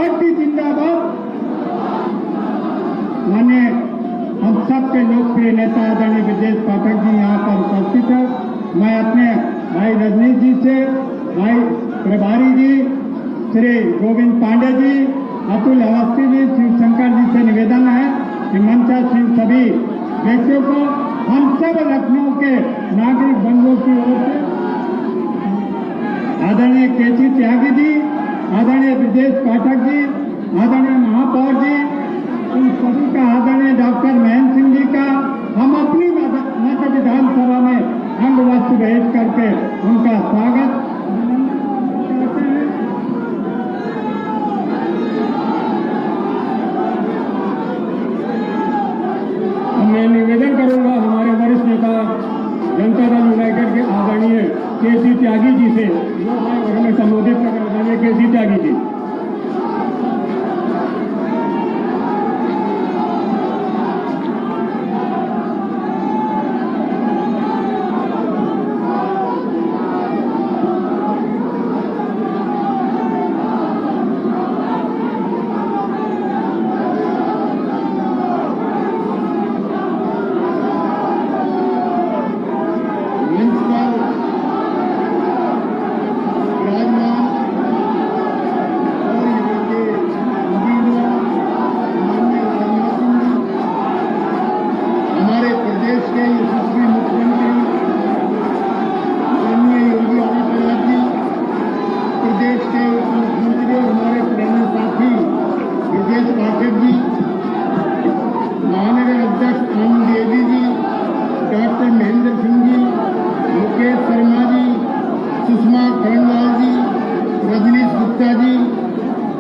Party जिंदाबाद। माननीय हम सबके लोकप्रिय नेता आदरणीय ब्रजेश पाठक जी यहाँ पर उपस्थित है। मैं अपने भाई रजनीश जी से, भाई प्रभारी जी श्री गोविंद पांडे जी, अतुल अवस्थी जी, शिवशंकर जी से निवेदन है कि मंचासीन सभी व्यक्तियों को हम सब लखनऊ के नागरिक बंधुओं की ओर से आदरणीय केसी त्यागी जी, आदरणीय ब्रजेश पाठक जी, आदरणीय महापौर जी, उन सभी का, आदरणीय डॉक्टर महेंद्र सिंह जी का, हम अपनी मध्य विधानसभा में अंग वस्त्र भेज करके उनका स्वागत करते हैं। मैं निवेदन करूंगा हमारे वरिष्ठ नेता जनता दल यूनाइटेड के आदरणीय केसी त्यागी जी से, हमें संबोधित करना केसी त्यागी जी।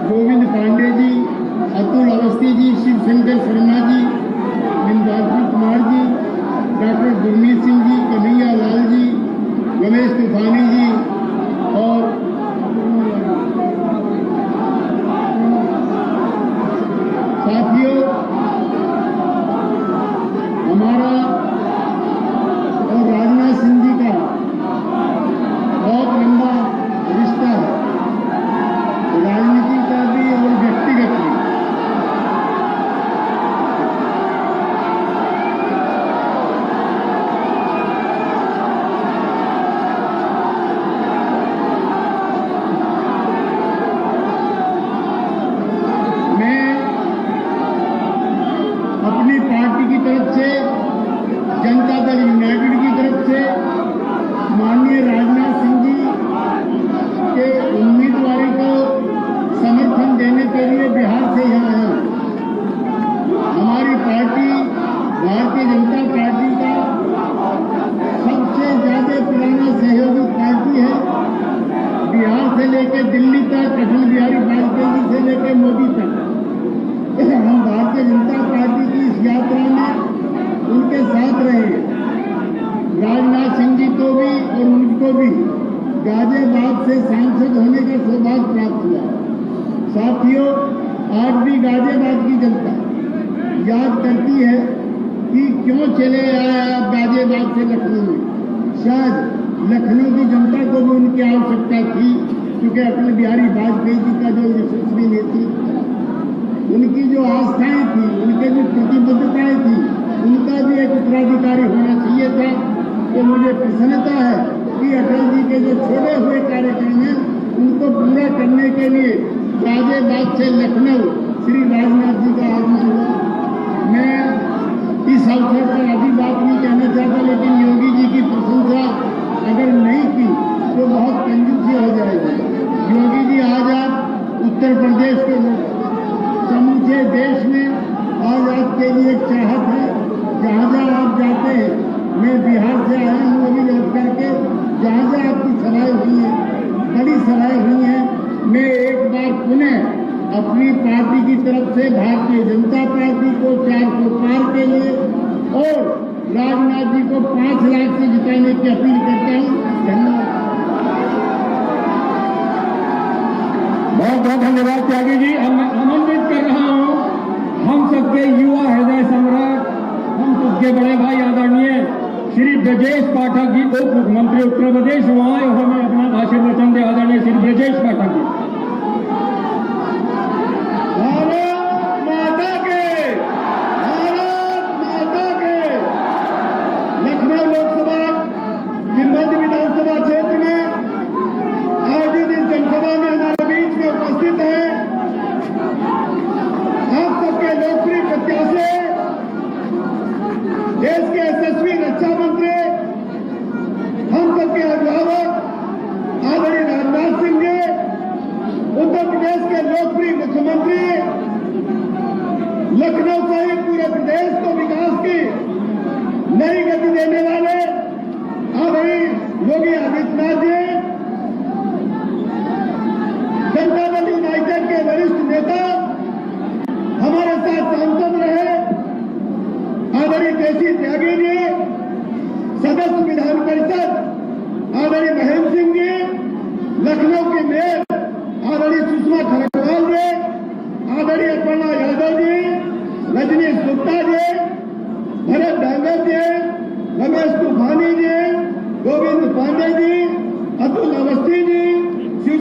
गोविंद पांडे जी, अतुल अवस्थी जी, शिवशंकर शर्मा जी, इंद्राजी कुमार जी, डॉक्टर गुरमीत सिंह जी, कन्हैया लाल जी, रमेश तूफानी जी और साथियों, हमारा और राजनाथ सिंह जी का बहुत लंबा रिश्ता है, राजनीति का भी और व्यक्तिगत भी। मैं अपनी पार्टी की तरफ से, जनता दल यूनाइटेड की तरफ से माननीय राजनाथ सिंह जी के उम्मीदवारी को समर्थन देने के लिए बिहार से यहाँ आया। हमारी पार्टी भारतीय जनता पार्टी का सबसे ज्यादा पुराना सहयोगी पार्टी है। बिहार से लेकर दिल्ली तक, अटल बिहारी वाजपेयी जी से लेकर मोदी तक, हम भारतीय जनता पार्टी की इस यात्रा में उनके साथ रहे। राजनाथ सिंह जी को भी और उनको भी गाजियाबाद से सांसद होने का सौभाग्य प्राप्त हुआ। साथियों, आज भी गाजियाबाद की जनता याद करती है कि क्यों चले आए आप गाजियाबाद से लखनऊ में। शायद लखनऊ की जनता को भी उनकी आवश्यकता थी, क्योंकि अटल बिहारी वाजपेयी जी का जो यशस्वी नेतृत्व, उनकी जो आस्थाएं थी, उनके जो प्रतिबद्धताएं थी, उनका भी एक उत्तराधिकारी होना चाहिए था। तो मुझे प्रसन्नता है कि अटल जी के जो छोड़े हुए कार्यक्रम हैं उनको पूरा करने के लिए गाजियाबाद से लखनऊ श्री राजनाथ जी का आगमन हुआ। मैं इस अवसर पर अभी बात नहीं कहना चाहता, लेकिन योगी जी की प्रशंसा अगर नहीं की तो बहुत कंजूसी हो जाएगी। योगी जी, आज आप उत्तर प्रदेश के लोग, समूचे देश में आज आपके लिए एक चाहत है। जहाँ जहाँ आप जाते हैं, मैं बिहार से आया हूँ अभी लौट करके, जहाँ जहाँ आपकी सभाएं हुई हैं, बड़ी सभाएं हुई हैं, मैं एक बार पुनः अपनी पार्टी की तरफ से भारतीय जनता पार्टी को 400 पार के लिए और राजनाथ जी को 5 लाख से जिताने की अपील करता हूँ। धन्यवाद। बहुत बहुत धन्यवाद त्यागी जी। आमंत्रित कर रहा हूँ हम सबके युवा हृदय सम्राट, हम सबके बड़े भाई आदरणीय श्री ब्रजेश पाठक जी, उप मुख्यमंत्री उत्तर प्रदेश, वहां हमें अपना भाषण वचन दे। आदरणीय श्री ब्रजेश पाठक जी।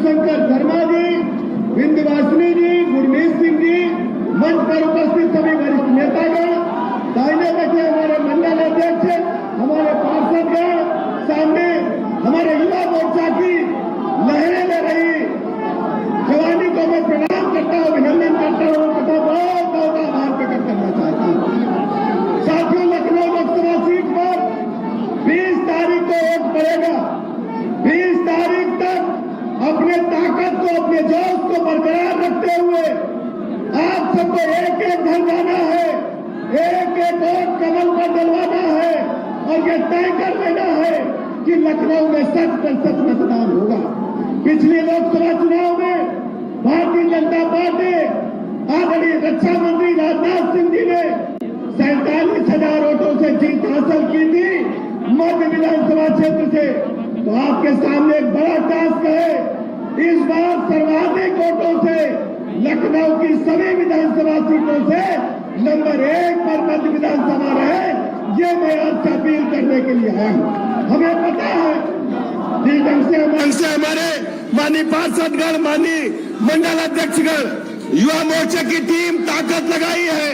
शिवशंकर शर्मा जी, विंध्यवासिनी जी, गुरमीत सिंह जी, मंच पर उपस्थित सभी वरिष्ठ नेतागण, दाहिने बैठे हमारे मंडल अध्यक्ष, हमारे पार्षदगण, सामने हमारे युवा मोर्चा की लहरें ले रही जवानी को मैं प्रणाम करता हूं, अभिनंदन करता हूं तथा बहुत बहुत आभार प्रकट करना चाहता हूं। साथियों, लखनऊ लोकसभा सीट पर 20 तारीख को वोट पड़ेगा। 20 तारीख तक अपने ताकत को, अपने जोश को बरकरार रखते हुए आप सबको एक एक घर जाना है, एक एक वोट कमल पर डलवाना है और ये तय कर लेना है कि लखनऊ में 100% मतदान होगा। पिछले लोकसभा चुनाव में भारतीय जनता पार्टी आदरणीय रक्षा मंत्री राजनाथ सिंह जी ने 47,000 वोटों से जीत हासिल की थी मध्य विधानसभा क्षेत्र से। तो आपके सामने एक बड़ा टास्क है, इस बार सर्वाधिक वोटों से लखनऊ की सभी विधानसभा सीटों से नंबर 1 पर मध्य विधानसभा रहे, ये मैं आपसे अपील करने के लिए आया हूं। हमें पता है जिस ढंग से हमारे माननीय पार्षदगण, माननीय मंडल अध्यक्षगण, युवा मोर्चा की टीम ताकत लगाई है,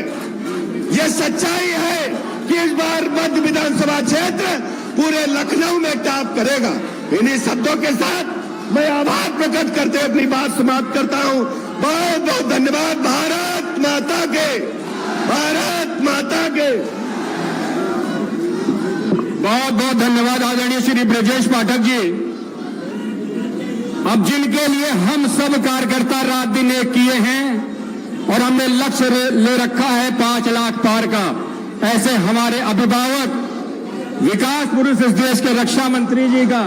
ये सच्चाई है कि इस बार मध्य विधानसभा क्षेत्र पूरे लखनऊ में टॉप करेगा। इन्हीं शब्दों के साथ मैं आभार प्रकट करते हुए अपनी बात समाप्त करता हूं। बहुत बहुत धन्यवाद। भारत माता के, भारत माता के। बहुत बहुत धन्यवाद आदरणीय श्री ब्रजेश पाठक जी। अब जिनके लिए हम सब कार्यकर्ता रात दिन एक किए हैं और हमने लक्ष्य ले रखा है 5 लाख पार का, ऐसे हमारे अभिभावक, विकास पुरुष इस देश के रक्षा मंत्री जी का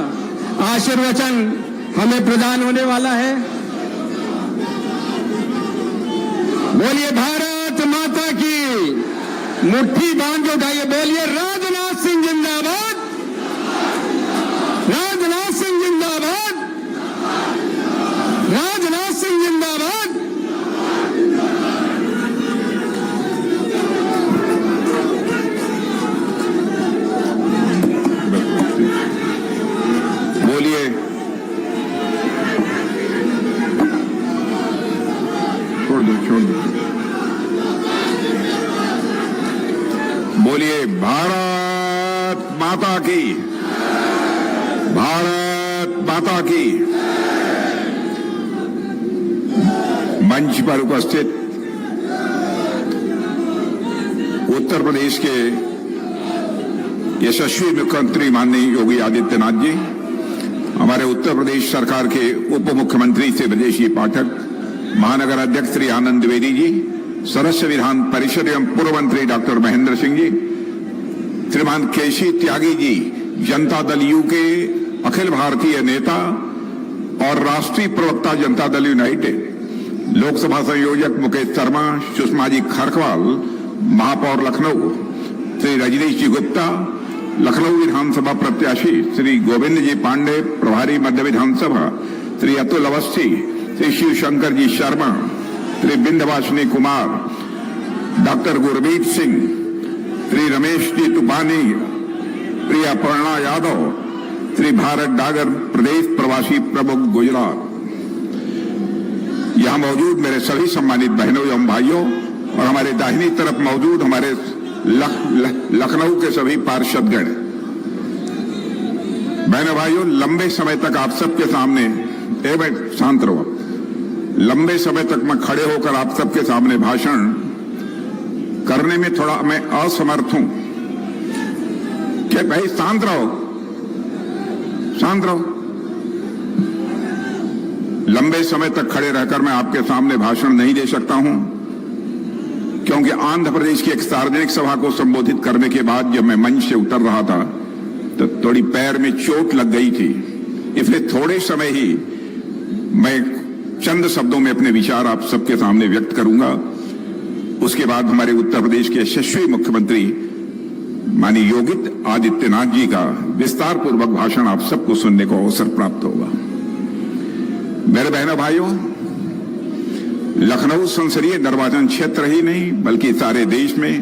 आशीर्वचन हमें प्रदान होने वाला है। बोलिए भारत माता की, मुट्ठी बांध के उठाइए, बोलिए राजनाथ सिंह जिंदाबाद, राजनाथ सिंह जिंदाबाद, राजनाथ सिंह जिंदाबाद। बोलिए, छोड़ दो। बोलिए भारत माता की, भारत माता की। मंच पर उपस्थित उत्तर प्रदेश के यशस्वी मुख्यमंत्री माननीय योगी आदित्यनाथ जी, हमारे उत्तर प्रदेश सरकार के उप मुख्यमंत्री श्री ब्रजेश जी पाठक, महानगर अध्यक्ष श्री आनंद द्विवेदी जी, सदस्य विधान परिषद एवं पूर्व मंत्री डॉक्टर महेंद्र सिंह जी, श्रीमान केसी त्यागी जी, जनता दल यू के अखिल भारतीय नेता और राष्ट्रीय प्रवक्ता जनता दल यूनाइटेड, लोकसभा संयोजक मुकेश शर्मा, सुषमा जी खरकवाल, महापौर लखनऊ श्री रजनीश जी गुप्ता, लखनऊ विधानसभा प्रत्याशी श्री गोविंद जी पांडे, प्रभारी मध्य विधानसभा श्री अतुल अवस्थी, श्री शिवशंकर जी शर्मा, श्री विंध्यवासिनी कुमार, डॉक्टर गुरमीत सिंह, श्री रमेश जी तुपानी, प्रिया अपर्णा यादव, श्री भारत डागर, प्रदेश प्रवासी प्रमुख गुजरात। यहां मौजूद मेरे सभी सम्मानित बहनों एवं भाइयों और हमारे दाहिनी तरफ मौजूद हमारे लखनऊ के सभी पार्षदगण, बहनों भाइयों, लंबे समय तक आप सबके सामने, शांत रहो, लंबे समय तक मैं खड़े होकर आप सबके सामने भाषण करने में थोड़ा मैं असमर्थ हूं। क्या भाई शांत रहो, शांत रहो। लंबे समय तक खड़े रहकर मैं आपके सामने भाषण नहीं दे सकता हूं, क्योंकि आंध्र प्रदेश की एक सार्वजनिक सभा को संबोधित करने के बाद जब मैं मंच से उतर रहा था तो थोड़ी पैर में चोट लग गई थी, इसलिए थोड़े समय ही मैं चंद शब्दों में अपने विचार आप सबके सामने व्यक्त करूंगा। उसके बाद हमारे उत्तर प्रदेश के यशस्वी मुख्यमंत्री माननीय योगी आदित्यनाथ जी का विस्तार पूर्वक भाषण आप सबको सुनने को अवसर प्राप्त होगा। मेरे बहनों भाइयों, लखनऊ संसदीय निर्वाचन क्षेत्र ही नहीं बल्कि सारे देश में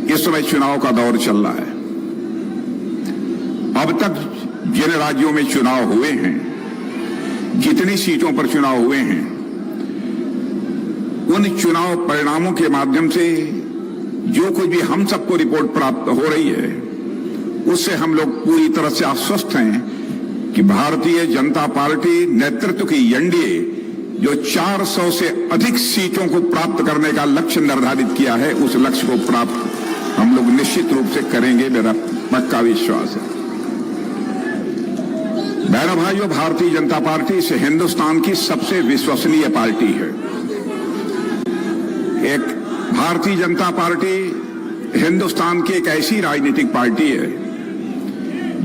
इस समय चुनाव का दौर चल रहा है। अब तक जिन राज्यों में चुनाव हुए हैं, जितनी सीटों पर चुनाव हुए हैं उन चुनाव परिणामों के माध्यम से जो कुछ भी हम सबको रिपोर्ट प्राप्त हो रही है उससे हम लोग पूरी तरह से आश्वस्त हैं कि भारतीय जनता पार्टी नेतृत्व की एनडीए जो 400 से अधिक सीटों को प्राप्त करने का लक्ष्य निर्धारित किया है उस लक्ष्य को प्राप्त हम लोग निश्चित रूप से करेंगे, मेरा पक्का विश्वास है। बहनों भाइयों, भारतीय जनता पार्टी इस हिंदुस्तान की सबसे विश्वसनीय पार्टी है। एक भारतीय जनता पार्टी हिंदुस्तान की एक ऐसी राजनीतिक पार्टी है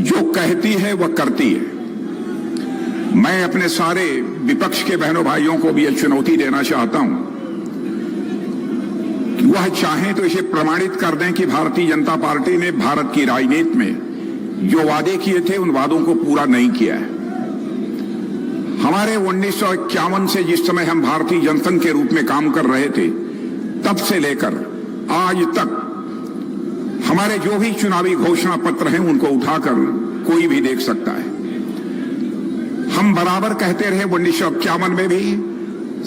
जो कहती है वह करती है। मैं अपने सारे विपक्ष के बहनों भाइयों को भी यह चुनौती देना चाहता हूं कि वह चाहें तो इसे प्रमाणित कर दें कि भारतीय जनता पार्टी ने भारत की राजनीति में जो वादे किए थे उन वादों को पूरा नहीं किया है। हमारे 1951 से जिस समय हम भारतीय जनसंघ के रूप में काम कर रहे थे तब से लेकर आज तक हमारे जो भी चुनावी घोषणा पत्र हैं उनको उठाकर कोई भी देख सकता है। हम बराबर कहते रहे 1951 में भी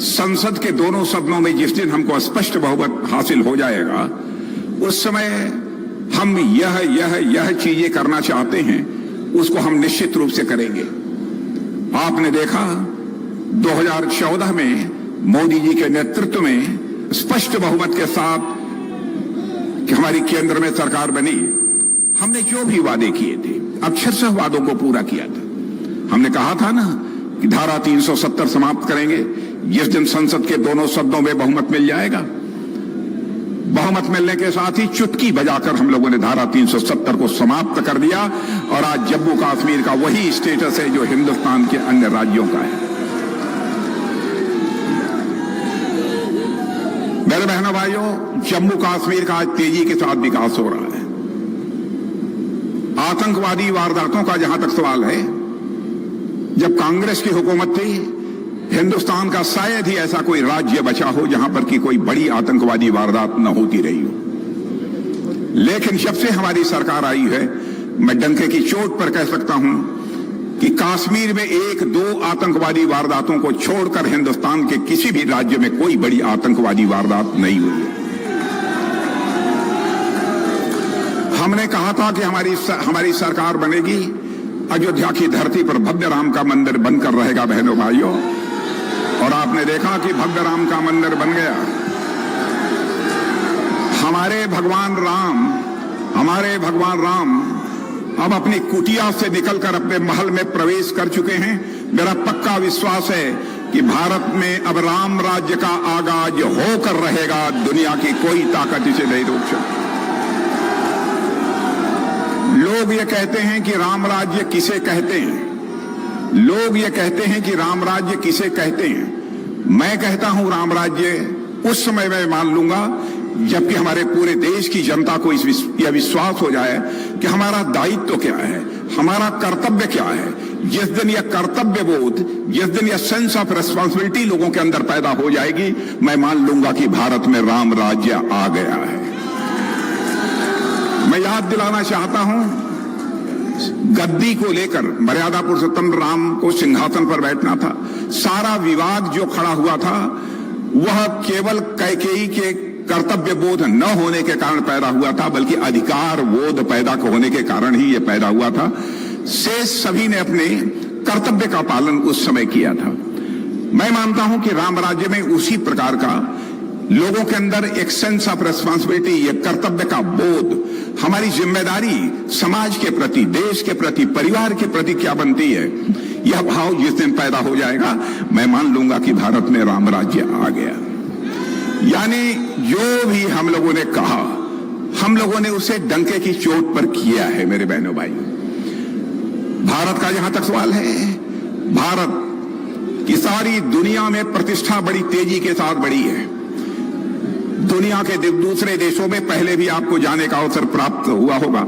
संसद के दोनों सदनों में जिस दिन हमको स्पष्ट बहुमत हासिल हो जाएगा उस समय हम यह चीजें करना चाहते हैं उसको हम निश्चित रूप से करेंगे। आपने देखा 2014 में मोदी जी के नेतृत्व में स्पष्ट बहुमत के साथ कि हमारी केंद्र में सरकार बनी। हमने जो भी वादे किए थे अक्षरशः वादों को पूरा किया था। हमने कहा था ना कि धारा 370 समाप्त करेंगे जिस दिन संसद के दोनों सदनों में बहुमत मिल जाएगा। बहुमत मिलने के साथ ही चुटकी बजाकर हम लोगों ने धारा 370 को समाप्त कर दिया और आज जम्मू कश्मीर का वही स्टेटस है जो हिंदुस्तान के अन्य राज्यों का है। मेरे बहनों भाइयों, जम्मू कश्मीर का आज तेजी के साथ विकास हो रहा है। आतंकवादी वारदातों का जहां तक सवाल है, जब कांग्रेस की हुकूमत थी हिंदुस्तान का शायद ही ऐसा कोई राज्य बचा हो जहां पर की कोई बड़ी आतंकवादी वारदात न होती रही हो। लेकिन जब से हमारी सरकार आई है मैं डंके की चोट पर कह सकता हूं कि कश्मीर में 1-2 आतंकवादी वारदातों को छोड़कर हिंदुस्तान के किसी भी राज्य में कोई बड़ी आतंकवादी वारदात नहीं हुई है। हमने कहा था कि हमारी सरकार बनेगी, अयोध्या की धरती पर भव्य राम का मंदिर बनकर रहेगा बहनों भाइयों, और आपने देखा कि भव्य राम का मंदिर बन गया। हमारे भगवान राम अब अपनी कुटिया से निकलकर अपने महल में प्रवेश कर चुके हैं। मेरा पक्का विश्वास है कि भारत में अब राम राज्य का आगाज होकर रहेगा। दुनिया की कोई ताकत इसे नहीं रोक सकती। लोग ये कहते हैं कि राम राज्य किसे कहते हैं, लोग ये कहते हैं कि राम राज्य किसे कहते हैं। मैं कहता हूं राम राज्य उस समय मैं मान लूंगा जबकि हमारे पूरे देश की जनता को यह विश्वास हो जाए कि हमारा दायित्व क्या है, हमारा कर्तव्य क्या है। जिस दिन यह कर्तव्य बोध, जिस दिन यह सेंस ऑफ रिस्पांसिबिलिटी लोगों के अंदर पैदा हो जाएगी, मैं मान लूंगा कि भारत में राम राज्य आ गया है। मैं याद दिलाना चाहता हूं, गद्दी को लेकर मर्यादा पुरुषोत्तम राम को सिंहासन पर बैठना था। सारा विवाद जो खड़ा हुआ था वह केवल कैकेयी के कर्तव्य बोध न होने के कारण पैदा हुआ था, बल्कि अधिकार बोध पैदा होने के कारण ही यह पैदा हुआ था। शेष सभी ने अपने कर्तव्य का पालन उस समय किया था। मैं मानता हूं कि राम राज्य में उसी प्रकार का लोगों के अंदर एक सेंस ऑफ रिस्पांसिबिलिटी, एक कर्तव्य का बोध, हमारी जिम्मेदारी समाज के प्रति, देश के प्रति, परिवार के प्रति क्या बनती है, यह भाव जिस दिन पैदा हो जाएगा मैं मान लूंगा कि भारत में राम राज्य आ गया। यानी जो भी हम लोगों ने कहा, हम लोगों ने उसे डंके की चोट पर किया है। मेरे बहनों भाई, भारत का जहां तक सवाल है, भारत की सारी दुनिया में प्रतिष्ठा बड़ी तेजी के साथ बढ़ी है। दुनिया के दूसरे देशों में पहले भी आपको जाने का अवसर प्राप्त हुआ होगा।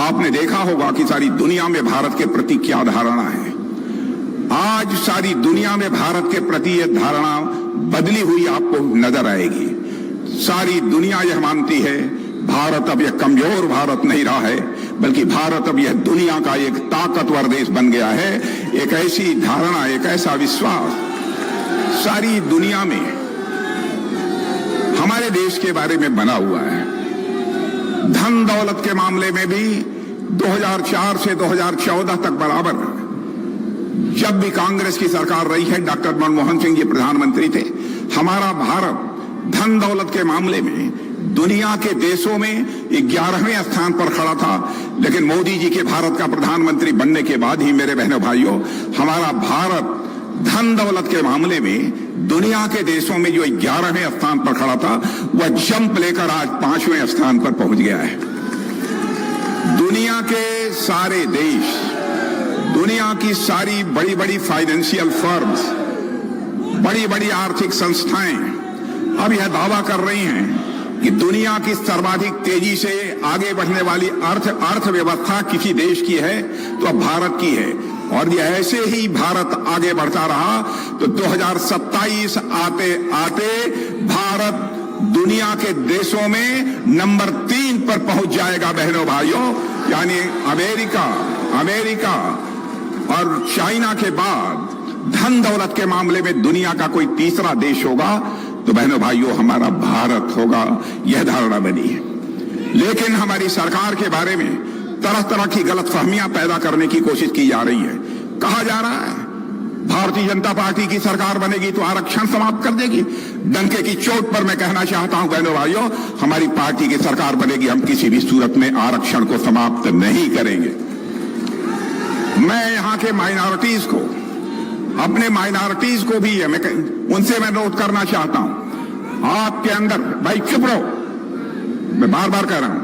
आपने देखा होगा कि सारी दुनिया में भारत के प्रति क्या धारणा है। आज सारी दुनिया में भारत के प्रति यह धारणा बदली हुई आपको नजर आएगी। सारी दुनिया यह मानती है भारत अब यह कमजोर भारत नहीं रहा है, बल्कि भारत अब यह दुनिया का एक ताकतवर देश बन गया है। एक ऐसी धारणा, एक ऐसा विश्वास सारी दुनिया में हमारे देश के बारे में बना हुआ है। धन दौलत के मामले में भी 2004 से 2014 तक बराबर, जब भी कांग्रेस की सरकार रही है, डॉक्टर मनमोहन सिंह जी प्रधानमंत्री थे, हमारा भारत धन दौलत के मामले में दुनिया के देशों में 11वें स्थान पर खड़ा था। लेकिन मोदी जी के भारत का प्रधानमंत्री बनने के बाद ही मेरे बहनों भाइयों, हमारा भारत धन दौलत के मामले में दुनिया के देशों में जो 11वें स्थान पर खड़ा था, वह जंप लेकर आज 5वें स्थान पर पहुंच गया है। दुनिया के सारे देश, दुनिया की सारी बड़ी बड़ी फाइनेंशियल फर्म्स, बड़ी बड़ी आर्थिक संस्थाएं अब यह दावा कर रही हैं कि दुनिया की सर्वाधिक तेजी से आगे बढ़ने वाली अर्थव्यवस्था किसी देश की है तो अब भारत की है। और ये ऐसे ही भारत आगे बढ़ता रहा तो 2027 आते आते भारत दुनिया के देशों में नंबर 3 पर पहुंच जाएगा बहनों भाइयों। यानी अमेरिका और चाइना के बाद धन दौलत के मामले में दुनिया का कोई तीसरा देश होगा तो बहनों भाइयों हमारा भारत होगा, यह धारणा बनी है। लेकिन हमारी सरकार के बारे में तरह तरह की गलतफहमियां पैदा करने की कोशिश की जा रही है। कहा जा रहा है भारतीय जनता पार्टी की सरकार बनेगी तो आरक्षण समाप्त कर देगी। डंके की चोट पर मैं कहना चाहता हूं बहनों भाइयों, हमारी पार्टी की सरकार बनेगी, हम किसी भी सूरत में आरक्षण को समाप्त नहीं करेंगे। मैं यहां के माइनॉरिटीज को, अपने माइनॉरिटीज को भी उनसे मैं नोट करना चाहता हूं, आपके अंदर, भाई चुप रहो, मैं बार बार कह रहा हूं,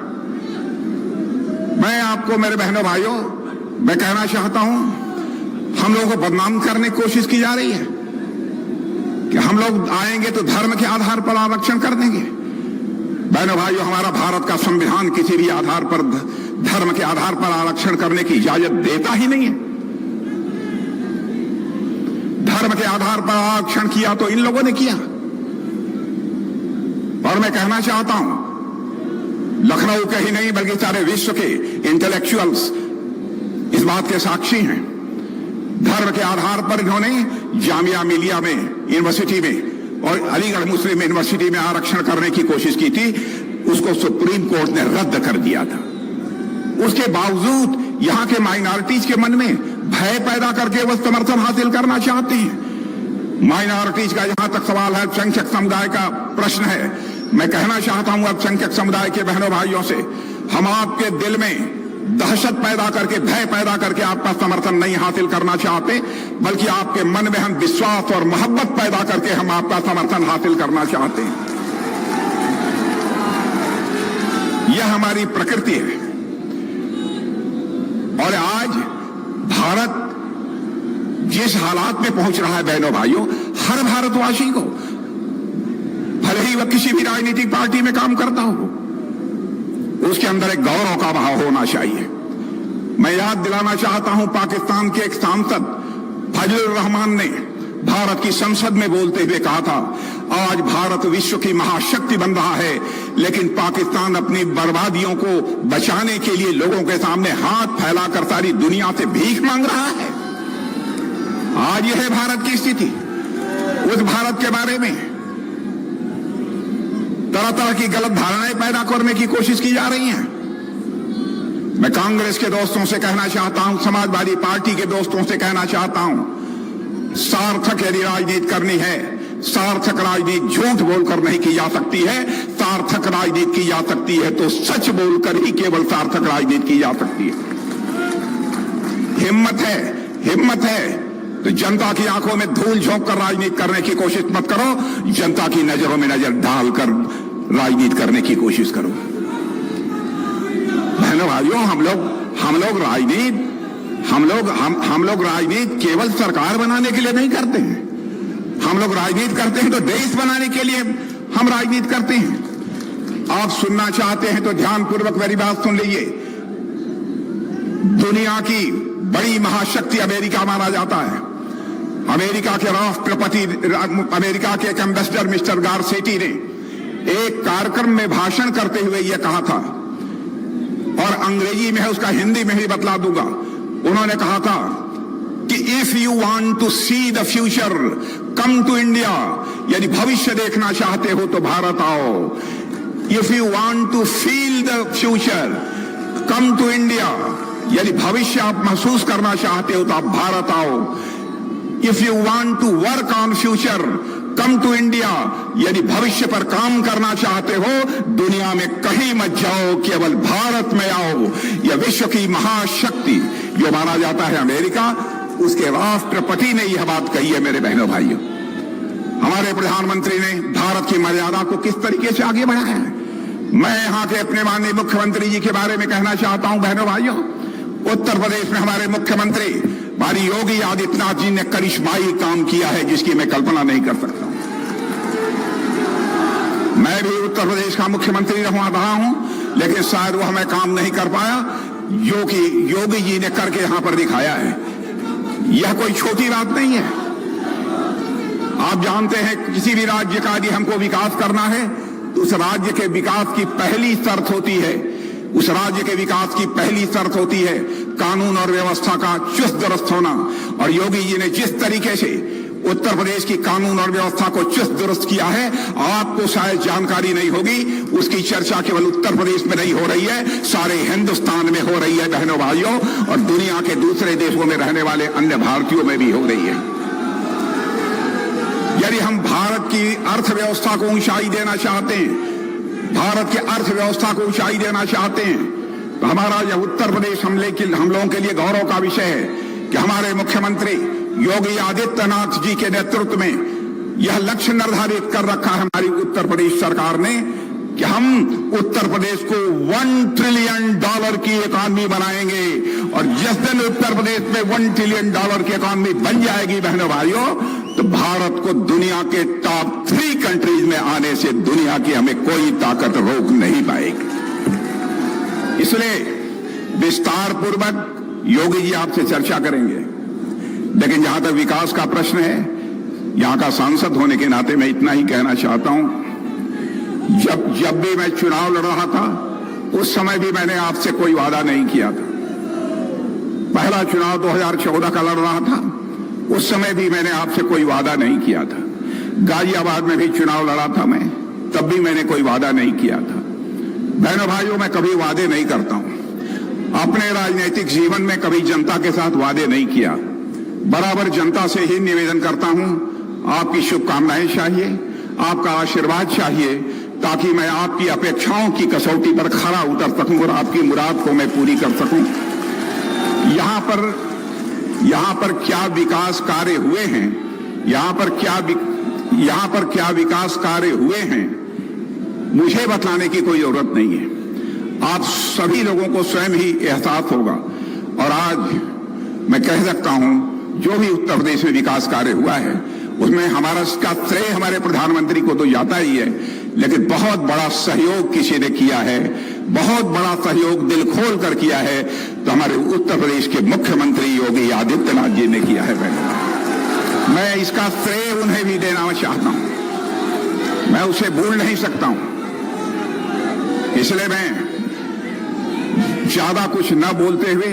मैं आपको मेरे बहनों भाइयों मैं कहना चाहता हूं, हम लोगों को बदनाम करने की कोशिश की जा रही है कि हम लोग आएंगे तो धर्म के आधार पर आरक्षण कर देंगे। बहनों भाइयों, हमारा भारत का संविधान किसी भी आधार पर, धर्म के आधार पर आरक्षण करने की इजाजत देता ही नहीं है। धर्म के आधार पर आरक्षण किया तो इन लोगों ने किया। और मैं कहना चाहता हूं, लखनऊ के ही नहीं बल्कि सारे विश्व के इंटेलेक्चुअल्स इस बात के साक्षी हैं। धर्म के आधार पर इन्होंने जामिया मिलिया में, यूनिवर्सिटी में और अलीगढ़ मुस्लिम यूनिवर्सिटी में आरक्षण करने की कोशिश की थी, उसको सुप्रीम कोर्ट ने रद्द कर दिया था। उसके बावजूद यहां के माइनॉरिटीज के मन में भय पैदा करके वह समर्थन हासिल करना चाहते हैं। माइनॉरिटीज का जहां तक सवाल है, अल्पसंख्यक समुदाय का प्रश्न है, मैं कहना चाहता हूं अल्पसंख्यक समुदाय के बहनों भाइयों से, हम आपके दिल में दहशत पैदा करके, भय पैदा करके आपका समर्थन नहीं हासिल करना चाहते, बल्कि आपके मन में हम विश्वास और मोहब्बत पैदा करके हम आपका समर्थन हासिल करना चाहते हैं। यह हमारी प्रकृति है। और आज भारत जिस हालात में पहुंच रहा है बहनों भाइयों, हर भारतवासी को, भले ही वह किसी भी राजनीतिक पार्टी में काम करता हो, उसके अंदर एक गौरव का भाव होना चाहिए। मैं याद दिलाना चाहता हूं, पाकिस्तान के एक सांसद फजलुर रहमान ने भारत की संसद में बोलते हुए कहा था, आज भारत विश्व की महाशक्ति बन रहा है, लेकिन पाकिस्तान अपनी बर्बादियों को बचाने के लिए लोगों के सामने हाथ फैलाकर सारी दुनिया से भीख मांग रहा है। आज यह है भारत की स्थिति। उस भारत के बारे में तरह तरह की गलत धारणाएं पैदा करने की कोशिश की जा रही हैं। मैं कांग्रेस के दोस्तों से कहना चाहता हूं, समाजवादी पार्टी के दोस्तों से कहना चाहता हूं, सार्थक यदि राजनीति करनी है, सार्थक राजनीति झूठ बोलकर नहीं की जा सकती है। सार्थक राजनीति की जा सकती है तो सच बोलकर ही केवल सार्थक राजनीति की जा सकती है। हिम्मत है तो जनता की आंखों में धूल झोंक कर राजनीति करने की कोशिश मत करो, जनता की नजरों में नजर डालकर राजनीति करने की कोशिश करो। बहनों भाइयों, हम लोग राजनीति केवल सरकार बनाने के लिए नहीं करते हैं। हम लोग राजनीति करते हैं तो देश बनाने के लिए हम राजनीति करते हैं। आप सुनना चाहते हैं तो ध्यानपूर्वक मेरी बात सुन लीजिए। दुनिया की बड़ी महाशक्ति अमेरिका माना जाता है। अमेरिका के राष्ट्रपति, अमेरिका के एक एम्बेसडर मिस्टर गारसेटी ने एक कार्यक्रम में भाषण करते हुए यह कहा था, और अंग्रेजी में है उसका हिंदी में ही बतला दूंगा। उन्होंने कहा था कि if you want to see the future come to India, यानी भविष्य देखना चाहते हो तो भारत आओ। If you want to feel the future come to India, यानी भविष्य आप महसूस करना चाहते हो तो आप भारत आओ। If you want to work on future come to India, यानी भविष्य पर काम करना चाहते हो दुनिया में कहीं मत जाओ, केवल भारत में आओ। यह विश्व की महाशक्ति जो माना जाता है अमेरिका, उसके राष्ट्रपति ने यह बात कही है। मेरे बहनों भाइयों, हमारे प्रधानमंत्री ने भारत की मर्यादा को किस तरीके से आगे बढ़ाया है। मैं यहां के अपने माननीय मुख्यमंत्री जी के बारे में कहना चाहता हूं। बहनों भाइयों, उत्तर प्रदेश में हमारे मुख्यमंत्री हमारी योगी आदित्यनाथ जी ने करिश्माई काम किया है जिसकी मैं कल्पना नहीं कर सकता। मैं भी उत्तर प्रदेश का मुख्यमंत्री रहा हूं, लेकिन शायद वह मैं काम नहीं कर पाया जो कि योगी जी ने करके यहां पर दिखाया है। यह कोई छोटी बात नहीं है। आप जानते हैं किसी भी राज्य का यदि हमको विकास करना है तो उस राज्य के विकास की पहली शर्त होती है, उस राज्य के विकास की पहली शर्त होती है कानून और व्यवस्था का चुस्त दुरुस्त होना। और योगी जी ने जिस तरीके से उत्तर प्रदेश की कानून और व्यवस्था को चुस्त दुरुस्त किया है, आपको शायद जानकारी नहीं होगी, उसकी चर्चा केवल उत्तर प्रदेश में नहीं हो रही है, सारे हिंदुस्तान में हो रही है बहनों भाइयों, और दुनिया के दूसरे देशों में रहने वाले अन्य भारतीयों में भी हो रही है। यदि हम भारत की अर्थव्यवस्था को ऊंचाई देना चाहते हैं, भारत की अर्थव्यवस्था को ऊंचाई देना चाहते हैं, तो हमारा यह उत्तर प्रदेश हम लोगों के लिए गौरव का विषय है कि हमारे मुख्यमंत्री योगी आदित्यनाथ जी के नेतृत्व में यह लक्ष्य निर्धारित कर रखा है हमारी उत्तर प्रदेश सरकार ने कि हम उत्तर प्रदेश को $1 ट्रिलियन की इकॉनमी बनाएंगे। और जिस दिन उत्तर प्रदेश में $1 ट्रिलियन की इकॉनमी बन जाएगी बहनों भाइयों, तो भारत को दुनिया के टॉप 3 कंट्रीज में आने से दुनिया की हमें कोई ताकत रोक नहीं पाएगी। इसलिए विस्तार पूर्वक योगी जी आपसे चर्चा करेंगे, लेकिन जहां तक विकास का प्रश्न है, यहां का सांसद होने के नाते मैं इतना ही कहना चाहता हूं। जब भी मैं चुनाव लड़ रहा था उस समय भी मैंने आपसे कोई वादा नहीं किया था। पहला चुनाव 2014 का लड़ रहा था, उस समय भी मैंने आपसे कोई वादा नहीं किया था। गाजियाबाद में भी चुनाव लड़ा था मैं, तब भी मैंने कोई वादा नहीं किया था। बहनों भाइयों, मैं कभी वादे नहीं करता हूं। अपने राजनीतिक जीवन में कभी जनता के साथ वादे नहीं किया। बराबर जनता से ही निवेदन करता हूं, आपकी शुभकामनाएं चाहिए, आपका आशीर्वाद चाहिए, ताकि मैं आपकी अपेक्षाओं की कसौटी पर खरा उतर सकूं और आपकी मुराद को मैं पूरी कर सकूं। यहां पर क्या विकास कार्य हुए हैं, यहां पर क्या विकास कार्य हुए हैं, मुझे बताने की कोई जरूरत नहीं है। आप सभी लोगों को स्वयं ही एहसास होगा। और आज मैं कह सकता हूं, जो भी उत्तर प्रदेश में विकास कार्य हुआ है उसमें हमारा इसका श्रेय हमारे प्रधानमंत्री को तो जाता ही है, लेकिन बहुत बड़ा सहयोग किसी ने किया है, बहुत बड़ा सहयोग दिल खोल कर किया है, तो हमारे उत्तर प्रदेश के मुख्यमंत्री योगी आदित्यनाथ जी ने किया है। मैं इसका श्रेय उन्हें भी देना चाहता हूं, मैं उसे भूल नहीं सकता हूं। इसलिए मैं ज्यादा कुछ न बोलते हुए,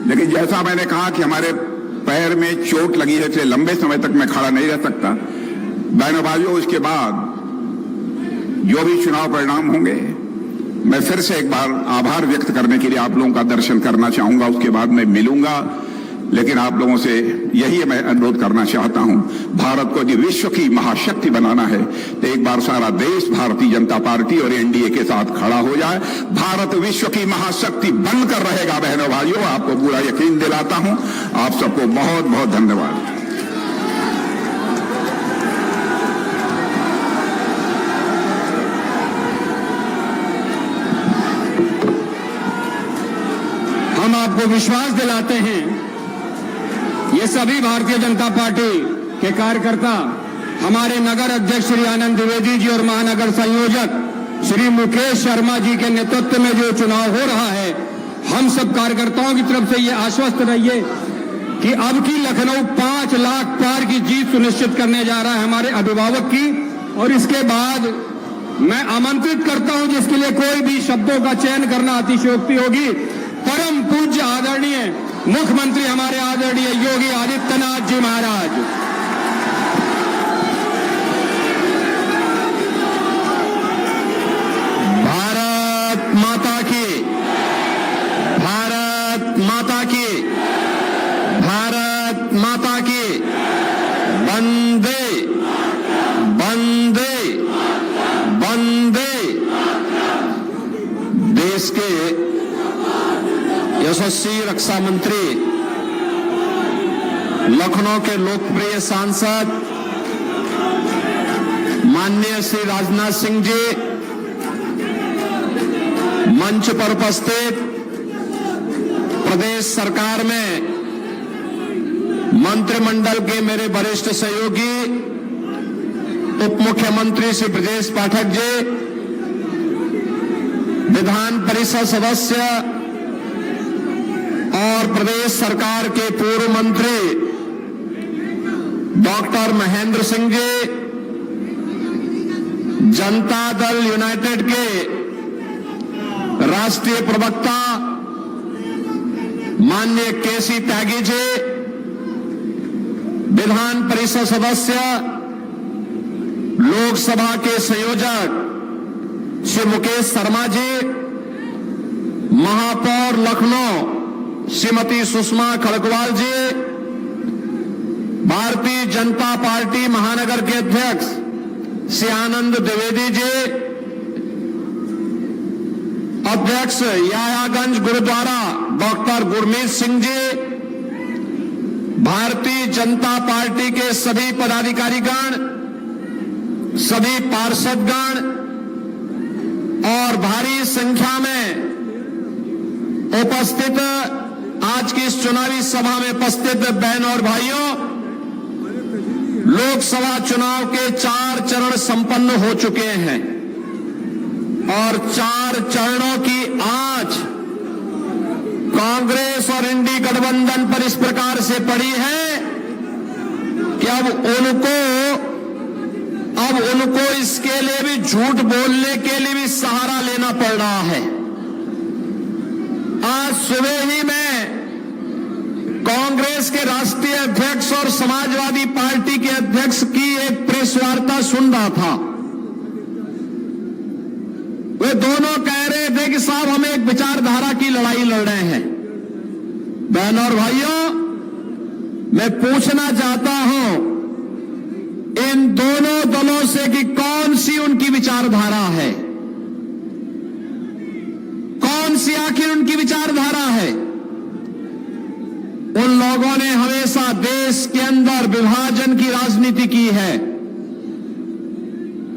लेकिन जैसा मैंने कहा कि हमारे पैर में चोट लगी है, इसलिए लंबे समय तक मैं खड़ा नहीं रह सकता। बहनों भाइयों, उसके बाद जो भी चुनाव परिणाम होंगे, मैं फिर से एक बार आभार व्यक्त करने के लिए आप लोगों का दर्शन करना चाहूंगा। उसके बाद मैं मिलूंगा, लेकिन आप लोगों से यही मैं अनुरोध करना चाहता हूं, भारत को यदि विश्व की महाशक्ति बनाना है तो एक बार सारा देश भारतीय जनता पार्टी और एनडीए के साथ खड़ा हो जाए। भारत विश्व की महाशक्ति बनकर रहेगा। बहनों भाइयों, आपको पूरा यकीन दिलाता हूं। आप सबको बहुत बहुत धन्यवाद। हम आपको विश्वास दिलाते हैं, ये सभी भारतीय जनता पार्टी के कार्यकर्ता, हमारे नगर अध्यक्ष श्री आनंद द्विवेदी जी और महानगर संयोजक श्री मुकेश शर्मा जी के नेतृत्व में जो चुनाव हो रहा है, हम सब कार्यकर्ताओं की तरफ से ये आश्वस्त रहिए कि अब की लखनऊ 5 लाख पार की जीत सुनिश्चित करने जा रहा है हमारे अभिभावक की। और इसके बाद मैं आमंत्रित करता हूं, जिसके लिए कोई भी शब्दों का चयन करना अतिशयोक्ति होगी, परम पूज्य आदरणीय मुख्यमंत्री हमारे आदरणीय योगी आदित्यनाथ जी महाराज। भारत माता की, भारत माता की, भारत माता की, वंदे वंदे वंदे। देश के यशस्वी रक्षा मंत्री, लखनऊ के लोकप्रिय सांसद माननीय श्री राजनाथ सिंह जी, मंच पर उपस्थित प्रदेश सरकार में मंत्रिमंडल के मेरे वरिष्ठ सहयोगी उप मुख्यमंत्री श्री ब्रजेश पाठक जी, विधान परिषद सदस्य और प्रदेश सरकार के पूर्व मंत्री डॉक्टर महेंद्र सिंह जी, जनता दल यूनाइटेड के राष्ट्रीय प्रवक्ता माननीय केसी त्यागी जी, विधान परिषद सदस्य लोकसभा के संयोजक श्री मुकेश शर्मा जी, महापौर लखनऊ श्रीमती सुषमा खड़गवाल जी, भारतीय जनता पार्टी महानगर के अध्यक्ष श्री आनंद द्विवेदी जी, अध्यक्ष यायागंज गुरुद्वारा डॉक्टर गुरमीत सिंह जी, भारतीय जनता पार्टी के सभी पदाधिकारीगण, सभी पार्षदगण और भारी संख्या में उपस्थित आज की इस चुनावी सभा में उपस्थित बहनों और भाइयों, लोकसभा चुनाव के 4 चरण संपन्न हो चुके हैं और 4 चरणों की आज कांग्रेस और इंडी गठबंधन पर इस प्रकार से पड़ी है कि अब उनको इसके लिए भी झूठ बोलने के लिए भी सहारा लेना पड़ रहा है। आज सुबह ही मैं कांग्रेस के राष्ट्रीय अध्यक्ष और समाजवादी पार्टी के अध्यक्ष की एक प्रेस वार्ता सुन रहा था। वे दोनों कह रहे थे कि साहब हम एक विचारधारा की लड़ाई लड़ रहे हैं। बहनों और भाइयों, मैं पूछना चाहता हूं इन दोनों दलों से कि कौन सी उनकी विचारधारा है, कौन सी आखिर उनकी विचारधारा है। उन लोगों ने हमेशा देश के अंदर विभाजन की राजनीति की है।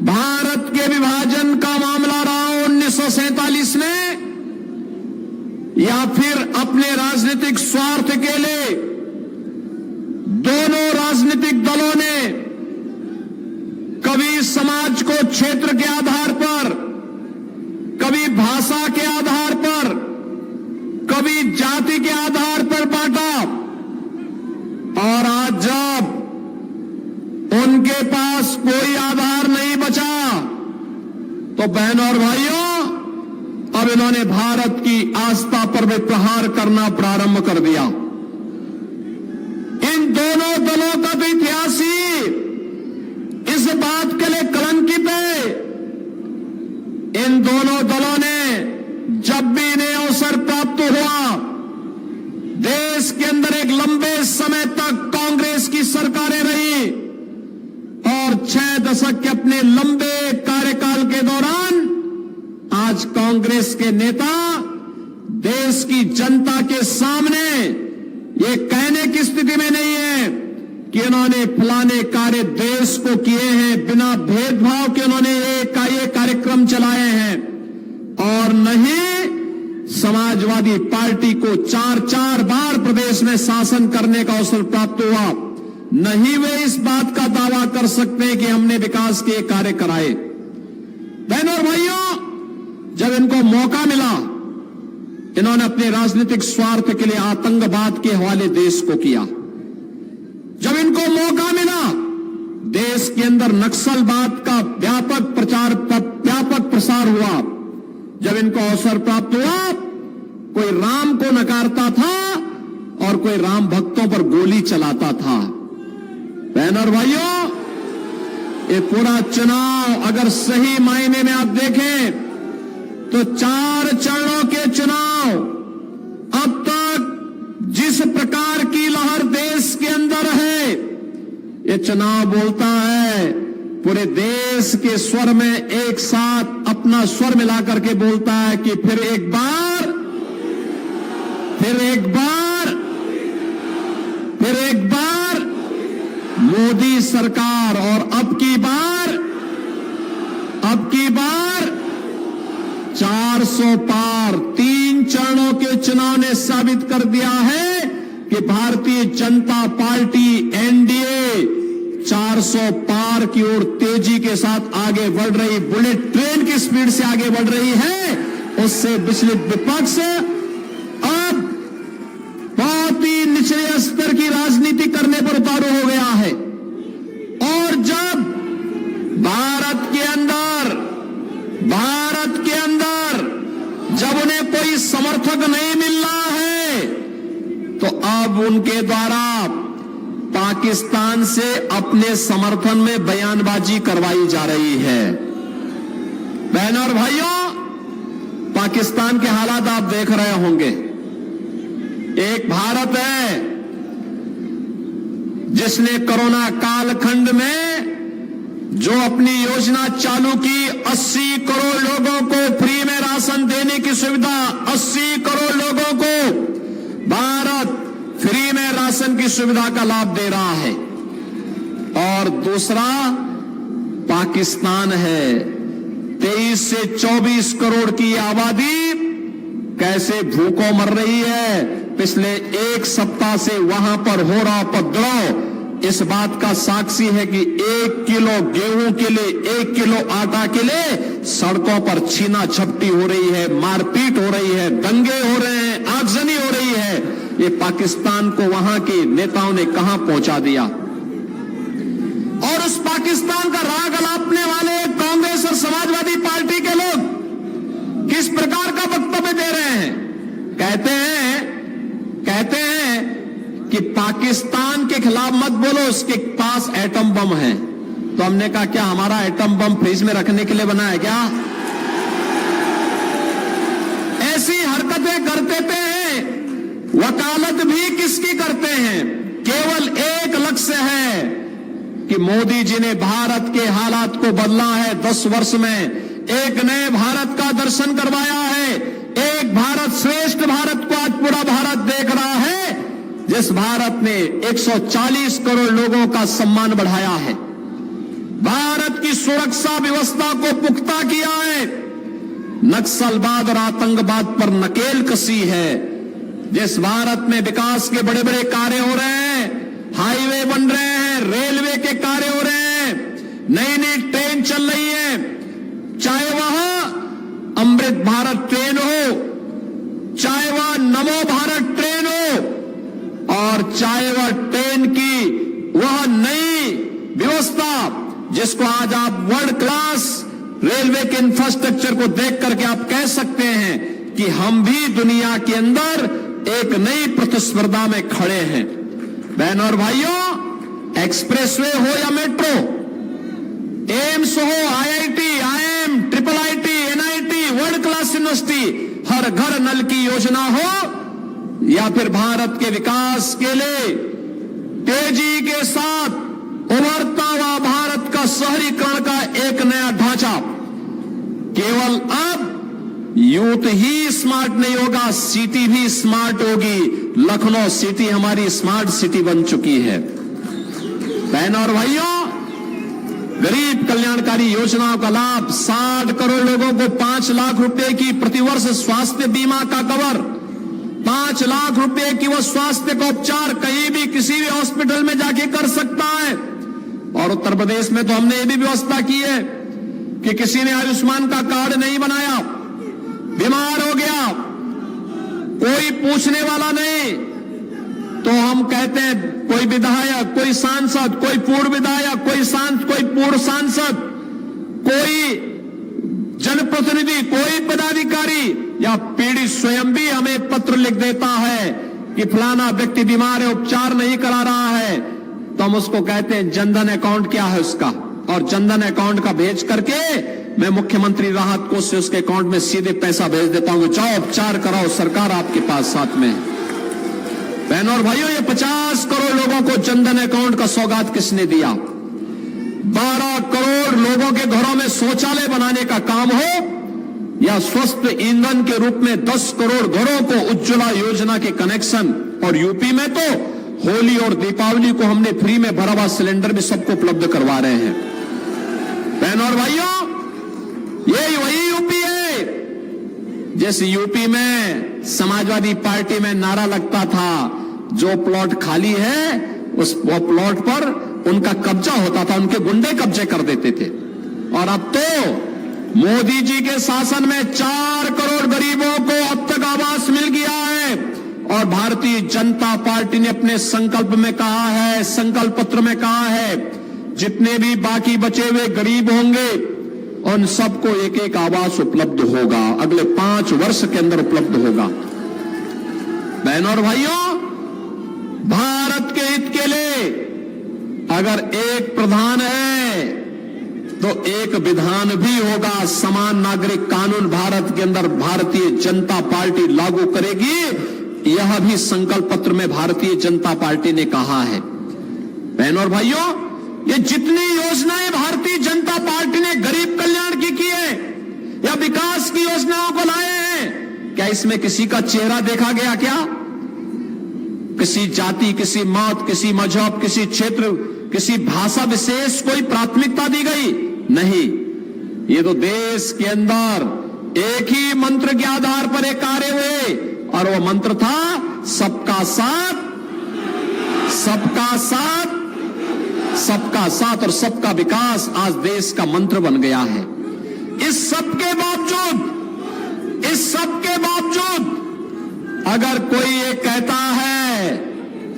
भारत के विभाजन का मामला रहा 1947 में, या फिर अपने राजनीतिक स्वार्थ के लिए दोनों राजनीतिक दलों ने कभी समाज को क्षेत्र के आधार पर, कभी भाषा के आधार पर, कभी जाति के आधार पर बांटा, और आज जब उनके पास कोई आधार नहीं बचा तो बहनों और भाइयों, अब इन्होंने भारत की आस्था पर भी प्रहार करना प्रारंभ कर दिया। इन दोनों दलों का तो इतिहास ही इस बात के लिए कलंकित है। इन दोनों दलों ने जब भी इन्हें अवसर प्राप्त हुआ, देश के अंदर एक लंबे समय तक कांग्रेस की सरकारें रही और 6 दशक के अपने लंबे कार्यकाल के दौरान आज कांग्रेस के नेता देश की जनता के सामने ये कहने की स्थिति में नहीं है कि इन्होंने फलाने कार्य देश को किए हैं। बिना भेदभाव के उन्होंने ये कार्यक्रम चलाए हैं, और नहीं समाजवादी पार्टी को 4 बार प्रदेश में शासन करने का अवसर प्राप्त हुआ, नहीं वे इस बात का दावा कर सकते हैं कि हमने विकास के कार्य कराए। बहनों और भाइयों, जब इनको मौका मिला, इन्होंने अपने राजनीतिक स्वार्थ के लिए आतंकवाद के हवाले देश को किया। जब इनको मौका मिला, देश के अंदर नक्सलवाद का व्यापक प्रचार बार हुआ जब इनको अवसर प्राप्त हुआ, कोई राम को नकारता था और कोई राम भक्तों पर गोली चलाता था। बहन और भाइयों, ये पूरा चुनाव अगर सही मायने में आप देखें तो 4 चरणों के चुनाव, अब तक जिस प्रकार की लहर देश के अंदर है, ये चुनाव बोलता है, पूरे देश के स्वर में एक साथ अपना स्वर मिलाकर के बोलता है कि फिर एक बार, फिर एक बार, फिर एक बार मोदी सरकार। और अब की बार 400 पार। 3 चरणों के चुनाव ने साबित कर दिया है कि भारतीय जनता पार्टी एनडीए 400 पार की ओर तेजी के साथ आगे बढ़ रही, बुलेट ट्रेन की स्पीड से आगे बढ़ रही है। उससे विचलित विपक्ष अब बहुत ही निचले स्तर की राजनीति करने पर उतारू हो गया है। और जब भारत के अंदर जब उन्हें कोई समर्थक नहीं मिल रहा है, तो अब उनके द्वारा पाकिस्तान से अपने समर्थन में बयानबाजी करवाई जा रही है। बहनों और भाइयों, पाकिस्तान के हालात आप देख रहे होंगे। एक भारत है जिसने कोरोना कालखंड में जो अपनी योजना चालू की, 80 करोड़ लोगों को फ्री में राशन देने की सुविधा, 80 करोड़ लोगों को भारत फ्री में राशन की सुविधा का लाभ दे रहा है। और दूसरा पाकिस्तान है, 23 से 24 करोड़ की आबादी कैसे भूखों मर रही है। पिछले 1 सप्ताह से वहां पर हो रहा उपद्रव इस बात का साक्षी है कि 1 किलो गेहूं के लिए, 1 किलो आटा के लिए सड़कों पर छीना झपटी हो रही है, मारपीट हो रही है, दंगे हो रहे हैं, आगजनी हो रही है। ये पाकिस्तान को वहां के नेताओं ने कहां पहुंचा दिया। और उस पाकिस्तान का राग अलापने वाले कांग्रेस और समाजवादी पार्टी के लोग किस प्रकार का वक्तव्य दे रहे हैं। कहते हैं कि पाकिस्तान के खिलाफ मत बोलो, उसके पास एटम बम है। तो हमने कहा क्या हमारा एटम बम फ्रिज में रखने के लिए बना है क्या? ऐसी हरकतें करते हैं। वकालत भी किसकी करते हैं? केवल एक लक्ष्य है कि मोदी जी ने भारत के हालात को बदला है। 10 वर्ष में एक नए भारत का दर्शन करवाया है। एक भारत श्रेष्ठ भारत को आज पूरा भारत देख रहा है, जिस भारत ने 140 करोड़ लोगों का सम्मान बढ़ाया है। भारत की सुरक्षा व्यवस्था को पुख्ता किया है। नक्सलवाद और आतंकवाद पर नकेल कसी है। जिस भारत में विकास के बड़े बड़े कार्य हो रहे हैं, हाईवे बन रहे हैं, रेलवे के कार्य हो रहे हैं, नई नई ट्रेन चल रही है, चाहे वह अमृत भारत ट्रेन हो, चाहे वह नमो भारत ट्रेन हो, और चाहे वह ट्रेन की वह नई व्यवस्था जिसको आज आप वर्ल्ड क्लास रेलवे के इंफ्रास्ट्रक्चर को देख करके आप कह सकते हैं कि हम भी दुनिया के अंदर एक नई प्रतिस्पर्धा में खड़े हैं। बहनों और भाइयों, एक्सप्रेसवे हो या मेट्रो, एम्स हो, IIT, IIM, IIIT, NIT, world class university, हर घर नल की योजना हो, या फिर भारत के विकास के लिए तेजी के साथ उभरता हुआ भारत का शहरीकरण का एक नया ढांचा, केवल अब यूथ ही स्मार्ट नहीं होगा, सिटी भी स्मार्ट होगी। लखनऊ सिटी हमारी स्मार्ट सिटी बन चुकी है। बहनों और भाइयों, गरीब कल्याणकारी योजनाओं का लाभ, 60 करोड़ लोगों को 5 लाख रुपए की प्रतिवर्ष स्वास्थ्य बीमा का कवर, 5 लाख रुपए की वो स्वास्थ्य का उपचार कहीं भी किसी भी हॉस्पिटल में जाके कर सकता है। और उत्तर प्रदेश में तो हमने ये भी व्यवस्था की है कि किसी ने आयुष्मान का कार्ड नहीं बनाया, बीमार हो गया, कोई पूछने वाला नहीं, तो हम कहते हैं कोई विधायक, कोई सांसद, कोई पूर्व विधायक, कोई पूर्व सांसद, कोई जनप्रतिनिधि, कोई पदाधिकारी या पीड़ित स्वयं भी हमें पत्र लिख देता है कि फलाना व्यक्ति बीमार है, उपचार नहीं करा रहा है, तो हम उसको कहते हैं जनधन अकाउंट क्या है उसका, और जनधन अकाउंट का भेज करके मैं मुख्यमंत्री राहत कोष से उसके अकाउंट में सीधे पैसा भेज देता हूं, जाओ उपचार कराओ, सरकार आपके पास साथ में है। बहनों और भाइयों, ये 50 करोड़ लोगों को जनधन अकाउंट का सौगात किसने दिया? 12 करोड़ लोगों के घरों में शौचालय बनाने का काम हो, या स्वस्थ ईंधन के रूप में 10 करोड़ घरों को उज्ज्वला योजना के कनेक्शन, और यूपी में तो होली और दीपावली को हमने फ्री में भरा हुआ सिलेंडर भी सबको उपलब्ध करवा रहे हैं। बहनों और भाइयों, ये वही यूपी है जिस यूपी में समाजवादी पार्टी में नारा लगता था, जो प्लॉट खाली है वो प्लॉट पर उनका कब्जा होता था, उनके गुंडे कब्जे कर देते थे। और अब तो मोदी जी के शासन में 4 करोड़ गरीबों को अब तक आवास मिल गया है, और भारतीय जनता पार्टी ने अपने संकल्प में कहा है, संकल्प पत्र में कहा है, जितने भी बाकी बचे हुए गरीब होंगे उन सबको एक एक आवास उपलब्ध होगा, अगले 5 वर्ष के अंदर उपलब्ध होगा। बहनों और भाइयों, भारत के हित के लिए अगर एक प्रधान है तो एक विधान भी होगा। समान नागरिक कानून भारत के अंदर भारतीय जनता पार्टी लागू करेगी, यह भी संकल्प पत्र में भारतीय जनता पार्टी ने कहा है। बहनों और भाइयों, ये जितनी योजनाएं भारतीय जनता पार्टी ने गरीब कल्याण की है या विकास की योजनाओं को लाए हैं, क्या इसमें किसी का चेहरा देखा गया? क्या किसी जाति, किसी मत, किसी मजहब, किसी क्षेत्र, किसी भाषा विशेष कोई प्राथमिकता दी गई? नहीं। ये तो देश के अंदर एक ही मंत्र के आधार पर एक कार्य हुए, और वो मंत्र था सबका साथ, सबका साथ, सबका साथ और सबका विकास आज देश का मंत्र बन गया है। इस सब के बावजूद अगर कोई ये कहता है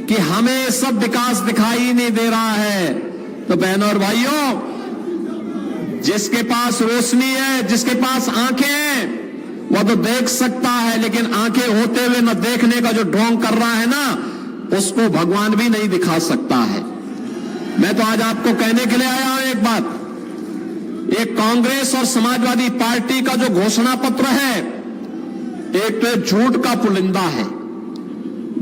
कि हमें सब विकास दिखाई नहीं दे रहा है, तो बहनों और भाइयों, जिसके पास रोशनी है, जिसके पास आंखें हैं, वह तो देख सकता है, लेकिन आंखें होते हुए न देखने का जो ढोंग कर रहा है ना, उसको भगवान भी नहीं दिखा सकता है। मैं तो आज आपको कहने के लिए आया हूं एक बात, एक कांग्रेस और समाजवादी पार्टी का जो घोषणा पत्र है, एक तो झूठ का पुलिंदा है,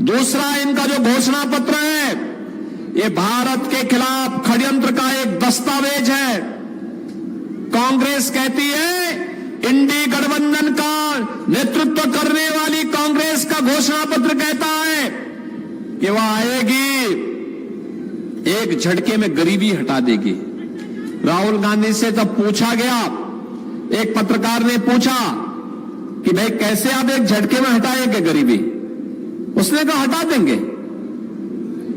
दूसरा इनका जो घोषणा पत्र है ये भारत के खिलाफ षड्यंत्र का एक दस्तावेज है। कांग्रेस कहती है, इंडी गठबंधन का नेतृत्व करने वाली कांग्रेस का घोषणा पत्र कहता है कि वह आएगी, एक झटके में गरीबी हटा देगी। राहुल गांधी से तब पूछा गया, एक पत्रकार ने पूछा कि भाई कैसे आप एक झटके में हटाएंगे गरीबी? उसने कहा हटा देंगे।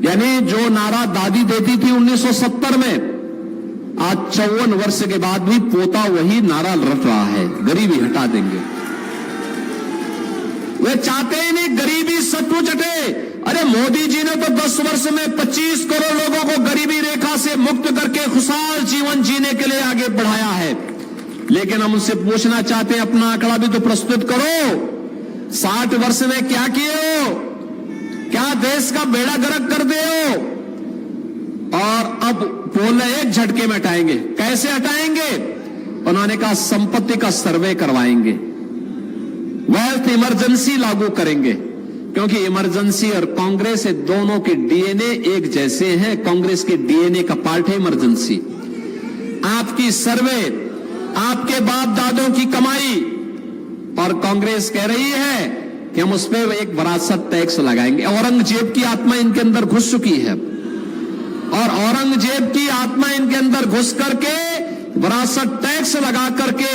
यानी जो नारा दादी देती थी 1970 में, आज 54 वर्ष के बाद भी पोता वही नारा रट रहा है, गरीबी हटा देंगे। वे चाहते ही नहीं गरीबी सचमुच हटे। अरे मोदी जी ने तो 10 वर्ष में 25 करोड़ लोगों को गरीबी रेखा से मुक्त करके खुशहाल जीवन जीने के लिए आगे बढ़ाया है। लेकिन हम उनसे पूछना चाहते हैं, अपना आंकड़ा भी तो प्रस्तुत करो। 60 वर्ष में क्या किए हो? क्या देश का बेड़ा गर्क कर दे हो? और अब बोल रहे एक झटके में हटाएंगे। कैसे हटाएंगे? उन्होंने कहा संपत्ति का सर्वे करवाएंगे, वेल्थ इमरजेंसी लागू करेंगे, क्योंकि इमरजेंसी और कांग्रेस दोनों के डीएनए एक जैसे हैं। कांग्रेस के डीएनए का पार्ट है इमरजेंसी। आपकी सर्वे, आपके बाप दादों की कमाई, और कांग्रेस कह रही है कि हम उस पर एक विरासत टैक्स लगाएंगे। औरंगजेब की आत्मा इनके अंदर घुस चुकी है, और औरंगजेब की आत्मा इनके अंदर घुस करके विरासत टैक्स लगा करके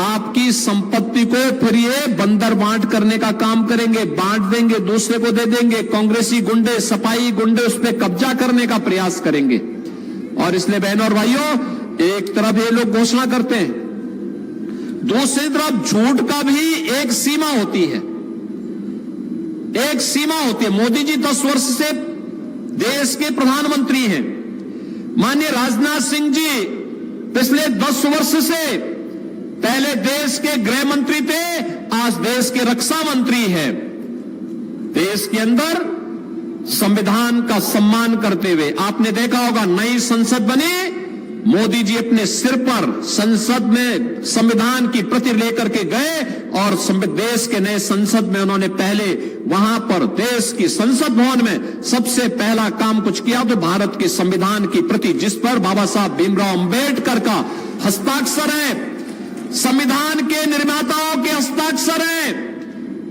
आपकी संपत्ति को फिर ये बंदर बांट करने का काम करेंगे, बांट देंगे, दूसरे को दे देंगे। कांग्रेसी गुंडे, सपाई गुंडे उस पर कब्जा करने का प्रयास करेंगे। और इसलिए बहनों और भाइयों, एक तरफ ये लोग घोषणा करते हैं, दूसरी तरफ झूठ का भी एक सीमा होती है, एक सीमा होती है। मोदी जी 10 वर्ष से देश के प्रधानमंत्री हैं। माननीय राजनाथ सिंह जी पिछले 10 वर्ष से पहले देश के गृह मंत्री थे, आज देश के रक्षा मंत्री हैं। देश के अंदर संविधान का सम्मान करते हुए आपने देखा होगा, नई संसद बनी, मोदी जी अपने सिर पर संसद में संविधान की प्रति लेकर के गए और देश के नए संसद में उन्होंने पहले वहां पर देश की संसद भवन में सबसे पहला काम कुछ किया तो भारत के संविधान की प्रति, जिस पर बाबा साहब भीमराव अंबेडकर का हस्ताक्षर है, संविधान के निर्माताओं के हस्ताक्षर है,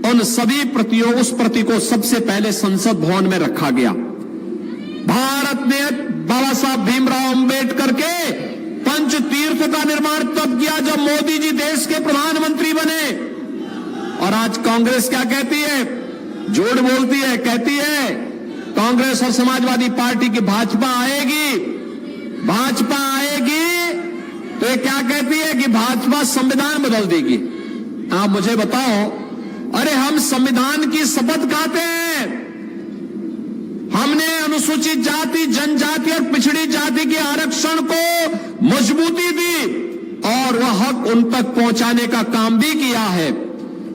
उन सभी प्रतियों उस प्रति को सबसे पहले संसद भवन में रखा गया। भारत ने बाबा साहब भीमराव अंबेडकर के पंच तीर्थ का निर्माण तब किया जब मोदी जी देश के प्रधानमंत्री बने। और आज कांग्रेस क्या कहती है, झूठ बोलती है, कहती है कांग्रेस और समाजवादी पार्टी की भाजपा आएगी तो ये क्या कहती है कि भाजपा संविधान बदल देगी। आप मुझे बताओ, अरे हम संविधान की शपथ खाते हैं, हमने अनुसूचित जाति, जनजाति और पिछड़ी जाति के आरक्षण को मजबूती दी और वह हक उन तक पहुंचाने का काम भी किया है।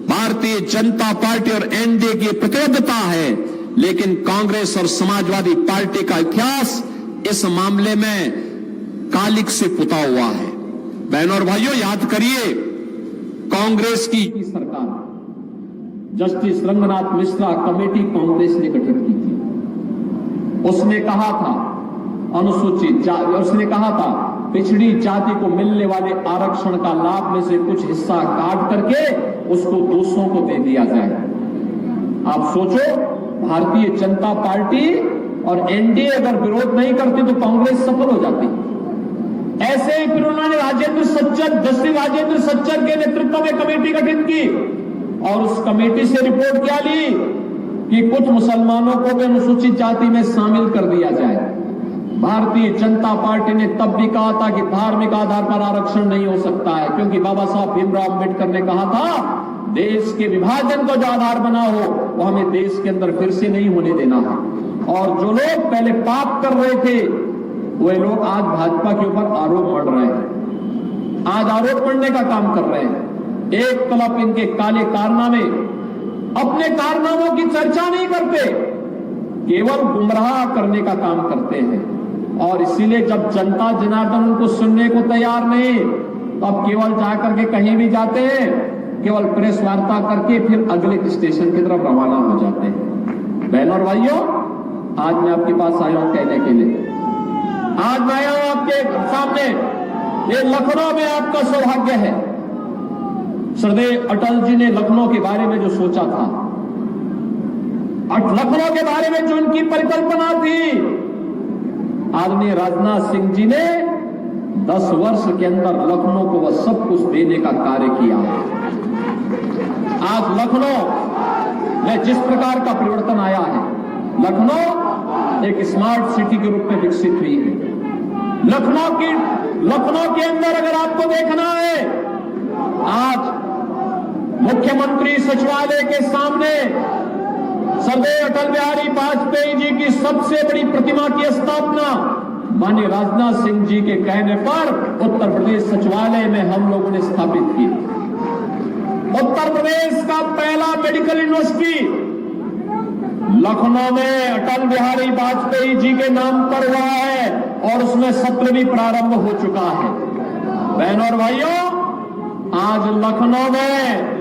भारतीय जनता पार्टी और एनडीए की प्रतिबद्धता है, लेकिन कांग्रेस और समाजवादी पार्टी का इतिहास इस मामले में कालिक से पुता हुआ है। बहनों और भाइयों, याद करिए, कांग्रेस की सरकार जस्टिस रंगनाथ मिश्रा कमेटी कांग्रेस ने गठित की थी। उसने कहा था अनुसूचित जाति, उसने कहा था पिछड़ी जाति को मिलने वाले आरक्षण का लाभ में से कुछ हिस्सा काट करके उसको दूसरों को दे दिया जाए। आप सोचो, भारतीय जनता पार्टी और एनडीए अगर विरोध नहीं करती तो कांग्रेस सफल हो जाती। ऐसे ही फिर उन्होंने जस्टिस राजेंद्र सच्चर के नेतृत्व में कमेटी गठित की और उस कमेटी से रिपोर्ट क्या ली कि कुछ मुसलमानों को भी अनुसूचित जाति में शामिल कर दिया जाए। भारतीय जनता पार्टी ने तब भी कहा था कि धार्मिक आधार पर आरक्षण नहीं हो सकता है, क्योंकि बाबा साहब भीमराव अंबेडकर ने कहा था देश के विभाजन को जो आधार बना हो वो हमें देश के अंदर फिर से नहीं होने देना है। और जो लोग पहले पाप कर रहे थे वे लोग आज भाजपा के ऊपर आरोप मढ़ रहे हैं, आज आरोप मढ़ने का काम कर रहे हैं। एक तरफ इनके काले कारनामे, अपने कारनामों की चर्चा नहीं करते, केवल गुमराह करने का काम करते हैं। और इसीलिए जब जनता जनार्दन उनको सुनने को तैयार नहीं, तो अब केवल जाकर के कहीं भी जाते हैं, केवल प्रेस वार्ता करके फिर अगले स्टेशन की तरफ रवाना हो जाते हैं। बहनों और भाइयों, आज मैं आपके पास आया हूं कहने के लिए, आज मैं आया हूं आपके सामने, ये लखनऊ में आपका सौभाग्य है। श्रद्धेय अटल जी ने लखनऊ के बारे में जो सोचा था, लखनऊ के बारे में जो उनकी परिकल्पना थी, आदरणीय राजनाथ सिंह जी ने 10 वर्ष के अंदर लखनऊ को वह सब कुछ देने का कार्य किया। आज लखनऊ में जिस प्रकार का परिवर्तन आया है, लखनऊ एक स्मार्ट सिटी के रूप में विकसित हुई है। लखनऊ के अंदर अगर आपको देखना है, आज मुख्यमंत्री सचिवालय के सामने सरदार अटल बिहारी वाजपेयी जी की सबसे बड़ी प्रतिमा की स्थापना माननीय राजनाथ सिंह जी के कहने पर उत्तर प्रदेश सचिवालय में हम लोगों ने स्थापित की। उत्तर प्रदेश का पहला मेडिकल यूनिवर्सिटी लखनऊ में अटल बिहारी वाजपेयी जी के नाम पर हुआ है और उसमें सत्र भी प्रारंभ हो चुका है। बहनों और भाइयों, आज लखनऊ में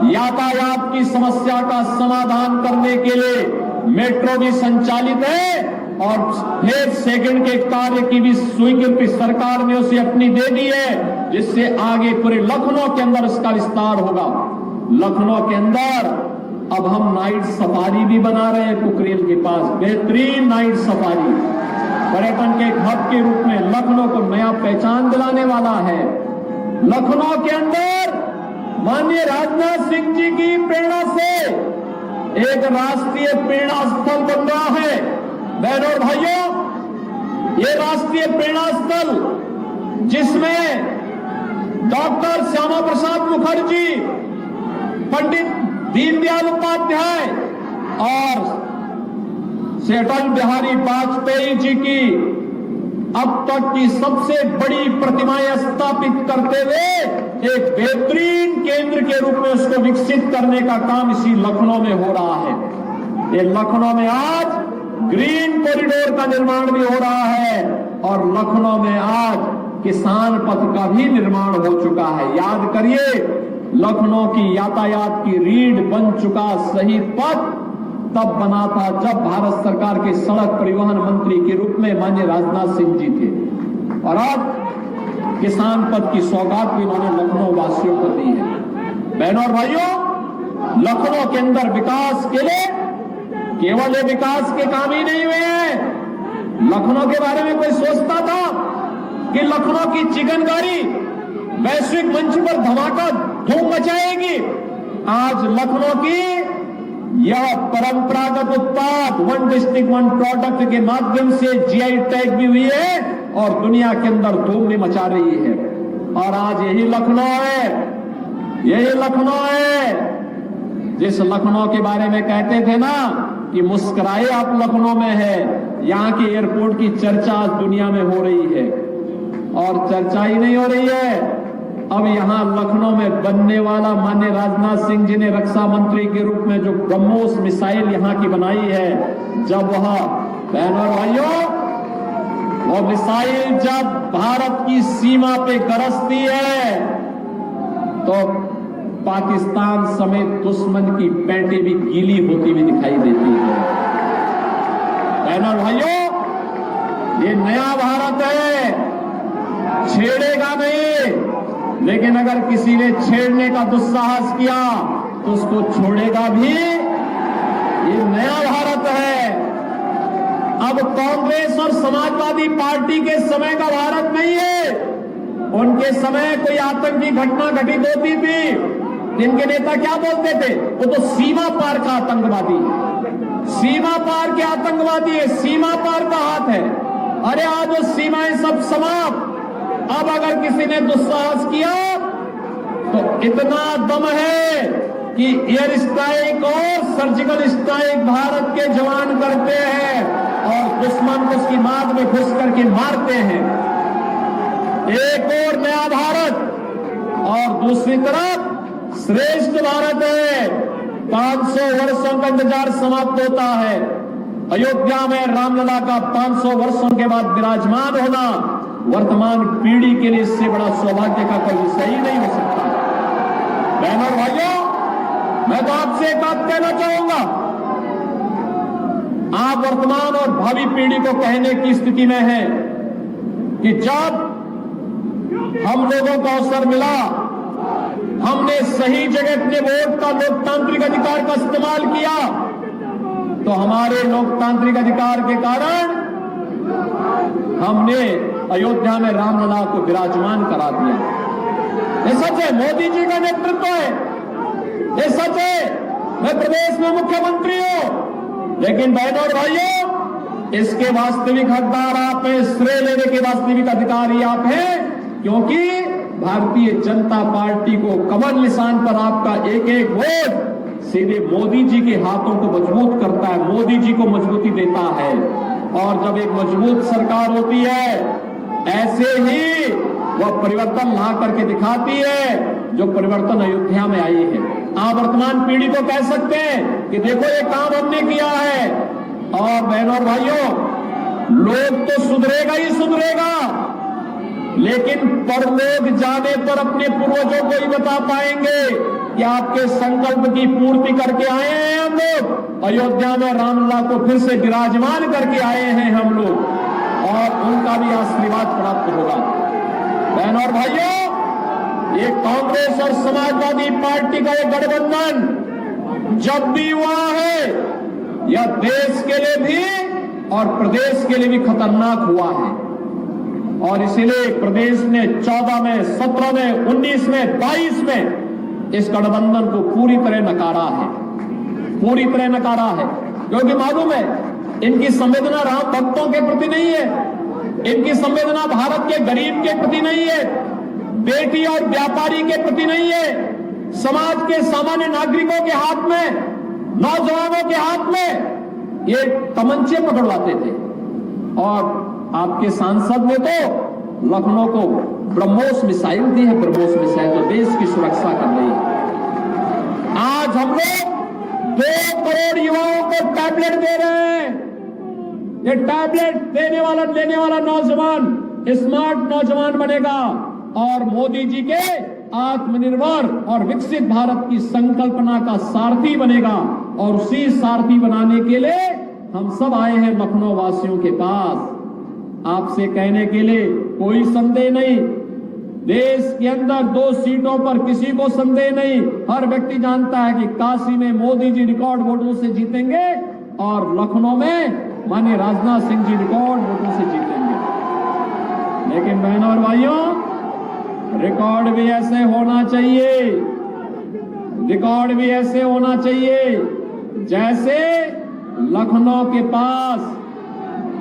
यातायात की समस्या का समाधान करने के लिए मेट्रो भी संचालित है और फेज सेकंड के कार्य की भी स्वीकृति सरकार ने उसे अपनी दे दी है, जिससे आगे पूरे लखनऊ के अंदर इसका विस्तार होगा। लखनऊ के अंदर अब हम नाइट सफारी भी बना रहे हैं, कुकरेल के पास बेहतरीन नाइट सफारी पर्यटन के एक हब के रूप में लखनऊ को नया पहचान दिलाने वाला है। लखनऊ के अंदर माननीय राजनाथ सिंह जी की प्रेरणा से एक राष्ट्रीय प्रेरणा स्थल बन रहा है। बहनों और भाइयों, ये राष्ट्रीय प्रेरणा स्थल जिसमें डॉक्टर श्यामा प्रसाद मुखर्जी, पंडित दीनदयाल उपाध्याय और श्री अटल बिहारी वाजपेयी जी की अब तक की सबसे बड़ी प्रतिमाएं स्थापित करते हुए एक बेहतरीन केंद्र के रूप में उसको विकसित करने का काम इसी लखनऊ में हो रहा है। ये लखनऊ में आज ग्रीन कॉरिडोर का निर्माण भी हो रहा है और लखनऊ में आज किसान पथ का भी निर्माण हो चुका है। याद करिए, लखनऊ की यातायात की रीढ़ बन चुका सही पथ तब बना था जब भारत सरकार के सड़क परिवहन मंत्री के रूप में माननीय राजनाथ सिंह जी थे, और आज किसान पथ की सौगात भी उन्होंने लखनऊ वासियों को दी है। बहनों और भाइयों, लखनऊ के अंदर विकास के लिए केवल ये विकास के काम ही नहीं हुए हैं। लखनऊ के बारे में कोई सोचता था कि लखनऊ की चिकनकारी वैश्विक मंच पर धमाका धूम मचाएगी? आज लखनऊ की यह परंपरागत उत्पाद वन डिस्ट्रिक्ट वन प्रोडक्ट के माध्यम से जीआई टैग भी हुई है और दुनिया के अंदर धूम भी मचा रही है। और आज यही लखनऊ है, यही लखनऊ है जिस लखनऊ के बारे में कहते थे ना कि मुस्कुराए आप लखनऊ में है। यहां के एयरपोर्ट की चर्चा आज दुनिया में हो रही है और चर्चा ही नहीं हो रही है। अब यहां लखनऊ में बनने वाला माननीय राजनाथ सिंह जी ने रक्षा मंत्री के रूप में जो ब्रह्मोस मिसाइल यहां की बनाई है, जब वह बहनों और भाइयों वो मिसाइल जब भारत की सीमा पे गरजती है तो पाकिस्तान समेत दुश्मन की पैंटें भी गीली होती हुई दिखाई देती है। बहनों और भाइयों, ये नया भारत है, छेड़ेगा नहीं, लेकिन अगर किसी ने छेड़ने का दुस्साहस किया तो उसको छोड़ेगा भी। ये नया भारत है। अब कांग्रेस और समाजवादी पार्टी के समय का भारत नहीं है। उनके समय कोई आतंकी घटना घटित होती थी, इनके नेता क्या बोलते थे? वो तो सीमा पार का आतंकवादी है, सीमा पार के आतंकवादी है, सीमा पार का हाथ है। अरे आज वो सीमाएं सब समाप्त। अब अगर किसी ने दुस्साहस किया तो इतना दम है कि एयर स्ट्राइक और सर्जिकल स्ट्राइक भारत के जवान करते हैं और दुश्मन को उसकी माद में घुस करके मारते हैं। एक और नया भारत और दूसरी तरफ श्रेष्ठ भारत है। 500 वर्षों का इंतजार समाप्त होता है। अयोध्या में रामलला का 500 वर्षों के बाद विराजमान होना वर्तमान पीढ़ी के लिए इससे बड़ा सौभाग्य का कोई विषय ही नहीं हो सकता। बहनों और भाइयों, मैं तो आपसे एक बात कहना चाहूंगा, आप वर्तमान और भावी पीढ़ी को कहने की स्थिति में हैं कि जब हम लोगों को अवसर मिला, हमने सही जगह अपने वोट का लोकतांत्रिक अधिकार का इस्तेमाल किया, तो हमारे लोकतांत्रिक अधिकार के कारण हमने अयोध्या में रामलला को विराजमान करा दिया। ये सच है, मोदी जी का नेतृत्व है, ये सच है, मैं प्रदेश में मुख्यमंत्री हूं, लेकिन बहनों और भाइयों, इसके वास्तविक हकदार आप हैं, श्रेय लेने के वास्तविक अधिकारी आप हैं, क्योंकि भारतीय जनता पार्टी को कमल निशान पर आपका एक एक वोट सीधे मोदी जी के हाथों को मजबूत करता है, मोदी जी को मजबूती देता है। और जब एक मजबूत सरकार होती है, ऐसे ही वह परिवर्तन ला करके दिखाती है जो परिवर्तन अयोध्या में आई है। आप वर्तमान पीढ़ी को कह सकते हैं कि देखो ये काम हमने किया है। और बहनों और भाइयों, लोग तो सुधरेगा ही सुधरेगा, लेकिन परलोक जाने पर अपने पूर्वजों को ही बता पाएंगे कि आपके संकल्प की पूर्ति करके आए हैं हम लोग। अयोध्या में रामलला को फिर से विराजमान करके आए हैं हम लोग, और उनका भी आशीर्वाद प्राप्त होगा। बहनों और भाइयों, ये कांग्रेस और समाजवादी पार्टी का ये गठबंधन जब भी हुआ है, यह देश के लिए भी और प्रदेश के लिए भी खतरनाक हुआ है। और इसीलिए प्रदेश ने 14 में, 17 में, 19 में, 22 में इस गठबंधन को पूरी तरह नकारा है, पूरी तरह नकारा है, क्योंकि मालूम है इनकी संवेदना राम भक्तों के प्रति नहीं है, इनकी संवेदना भारत के गरीब के प्रति नहीं है, बेटी और व्यापारी के प्रति नहीं है, समाज के सामान्य नागरिकों के हाथ में, नौजवानों के हाथ में ये तमंचे पकड़वाते थे। और आपके सांसद ने तो लखनऊ को ब्रह्मोस मिसाइल दी है, ब्रह्मोस मिसाइल जो देश की सुरक्षा कर रही है। आज हम लोग 2 करोड़ युवाओं को टैबलेट दे रहे हैं। ये टैबलेट लेने वाला नौजवान स्मार्ट नौजवान बनेगा और मोदी जी के आत्मनिर्भर और विकसित भारत की संकल्पना का सारथी बनेगा। और उसी सारथी बनाने के लिए हम सब आए हैं लखनऊ वासियों के पास, आपसे कहने के लिए कोई संदेह नहीं। देश के अंदर 2 सीटों पर किसी को संदेह नहीं। हर व्यक्ति जानता है कि काशी में मोदी जी रिकॉर्ड वोटों से जीतेंगे और लखनऊ में माननीय राजनाथ सिंह जी रिकॉर्ड वोटों से जीतेंगे। लेकिन बहनों और भाइयों, रिकॉर्ड भी ऐसे होना चाहिए, रिकॉर्ड भी ऐसे होना चाहिए जैसे लखनऊ के पास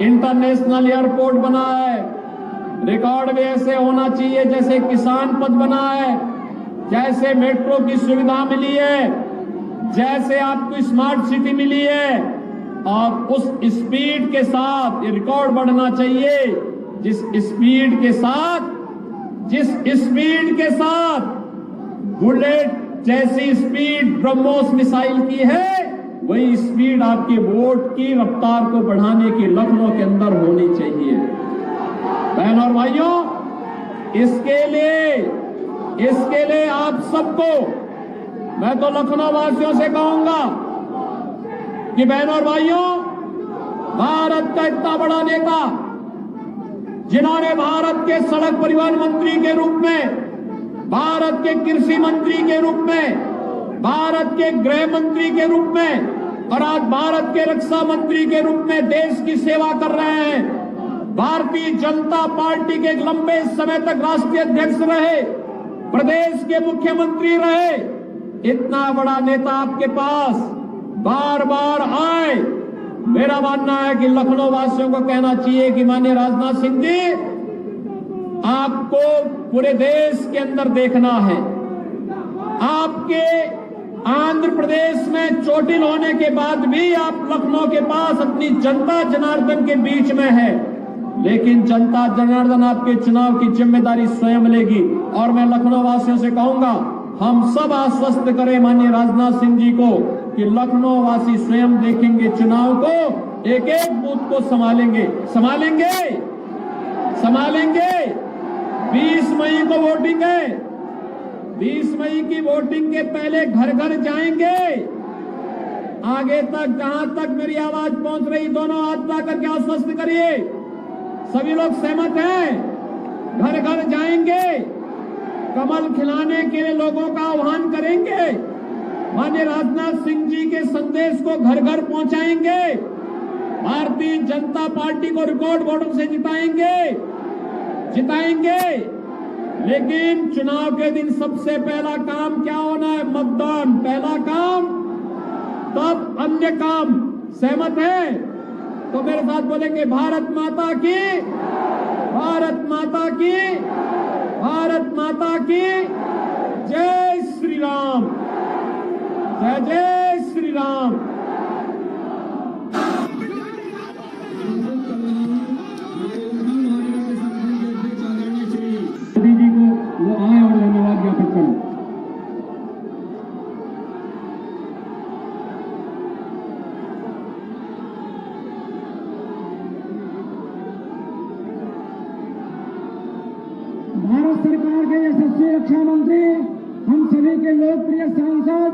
इंटरनेशनल एयरपोर्ट बना है। रिकॉर्ड भी ऐसे होना चाहिए जैसे किसान पथ बना है, जैसे मेट्रो की सुविधा मिली है, जैसे आपको स्मार्ट सिटी मिली है। और उस स्पीड के साथ ये रिकॉर्ड बढ़ना चाहिए जिस स्पीड के साथ बुलेट जैसी स्पीड ब्रह्मोस मिसाइल की है, वही स्पीड आपके वोट की रफ्तार को बढ़ाने की लखनऊ के अंदर होनी चाहिए। बहनों और भाइयों, इसके लिए आप सबको मैं तो लखनऊ वासियों से कहूंगा कि बहनों और भाइयों, भारत का इतना बड़ा नेता जिन्होंने भारत के सड़क परिवहन मंत्री के रूप में, भारत के कृषि मंत्री के रूप में, भारत के गृह मंत्री के रूप में और आज भारत के रक्षा मंत्री के रूप में देश की सेवा कर रहे हैं। भारतीय जनता पार्टी के लंबे समय तक राष्ट्रीय अध्यक्ष रहे, प्रदेश के मुख्यमंत्री रहे। इतना बड़ा नेता आपके पास बार बार आए, मेरा मानना है कि लखनऊ वासियों को कहना चाहिए कि माननीय राजनाथ सिंह जी, आपको पूरे देश के अंदर देखना है। आपके आंध्र प्रदेश में चोटिल होने के बाद भी आप लखनऊ के पास अपनी जनता जनार्दन के बीच में है, लेकिन जनता जनार्दन आपके चुनाव की जिम्मेदारी स्वयं लेगी। और मैं लखनऊ वासियों से कहूंगा, हम सब आश्वस्त करें माननीय राजनाथ सिंह जी को कि लखनऊ वासी स्वयं देखेंगे चुनाव को, एक एक बूथ को संभालेंगे। 20 मई को वोटिंग है, 20 मई की वोटिंग के पहले घर घर जाएंगे। आगे तक जहां तक मेरी आवाज पहुंच रही, दोनों हाथ ला करके आश्वस्त करिए। सभी लोग सहमत हैं? घर घर जाएंगे, कमल खिलाने के लिए लोगों का आह्वान करेंगे, माननीय राजनाथ सिंह जी के संदेश को घर घर पहुंचाएंगे, भारतीय जनता पार्टी को रिकॉर्ड वोटों से जिताएंगे। लेकिन चुनाव के दिन सबसे पहला काम क्या होना है? मतदान पहला काम, तब अन्य काम। सहमत है? तो मेरे साथ बोलेंगे, भारत माता की, भारत माता की, भारत माता की जय श्री राम, जय जय श्री राम। मोदी जी को वो आए और धन्यवाद ज्ञापित करें। भारत सरकार के यशस्वी रक्षा मंत्री, हम सभी के लोकप्रिय सांसद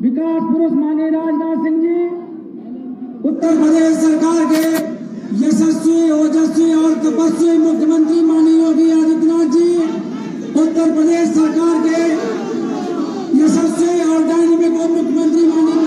विकास पुरुष माननीय राजनाथ सिंह जी, उत्तर प्रदेश सरकार के यशस्वी, ओजस्वी और तपस्वी मुख्यमंत्री माननीय योगी आदित्यनाथ जी, उत्तर प्रदेश सरकार के यशस्वी और डायनेमिक मुख्यमंत्री माननीय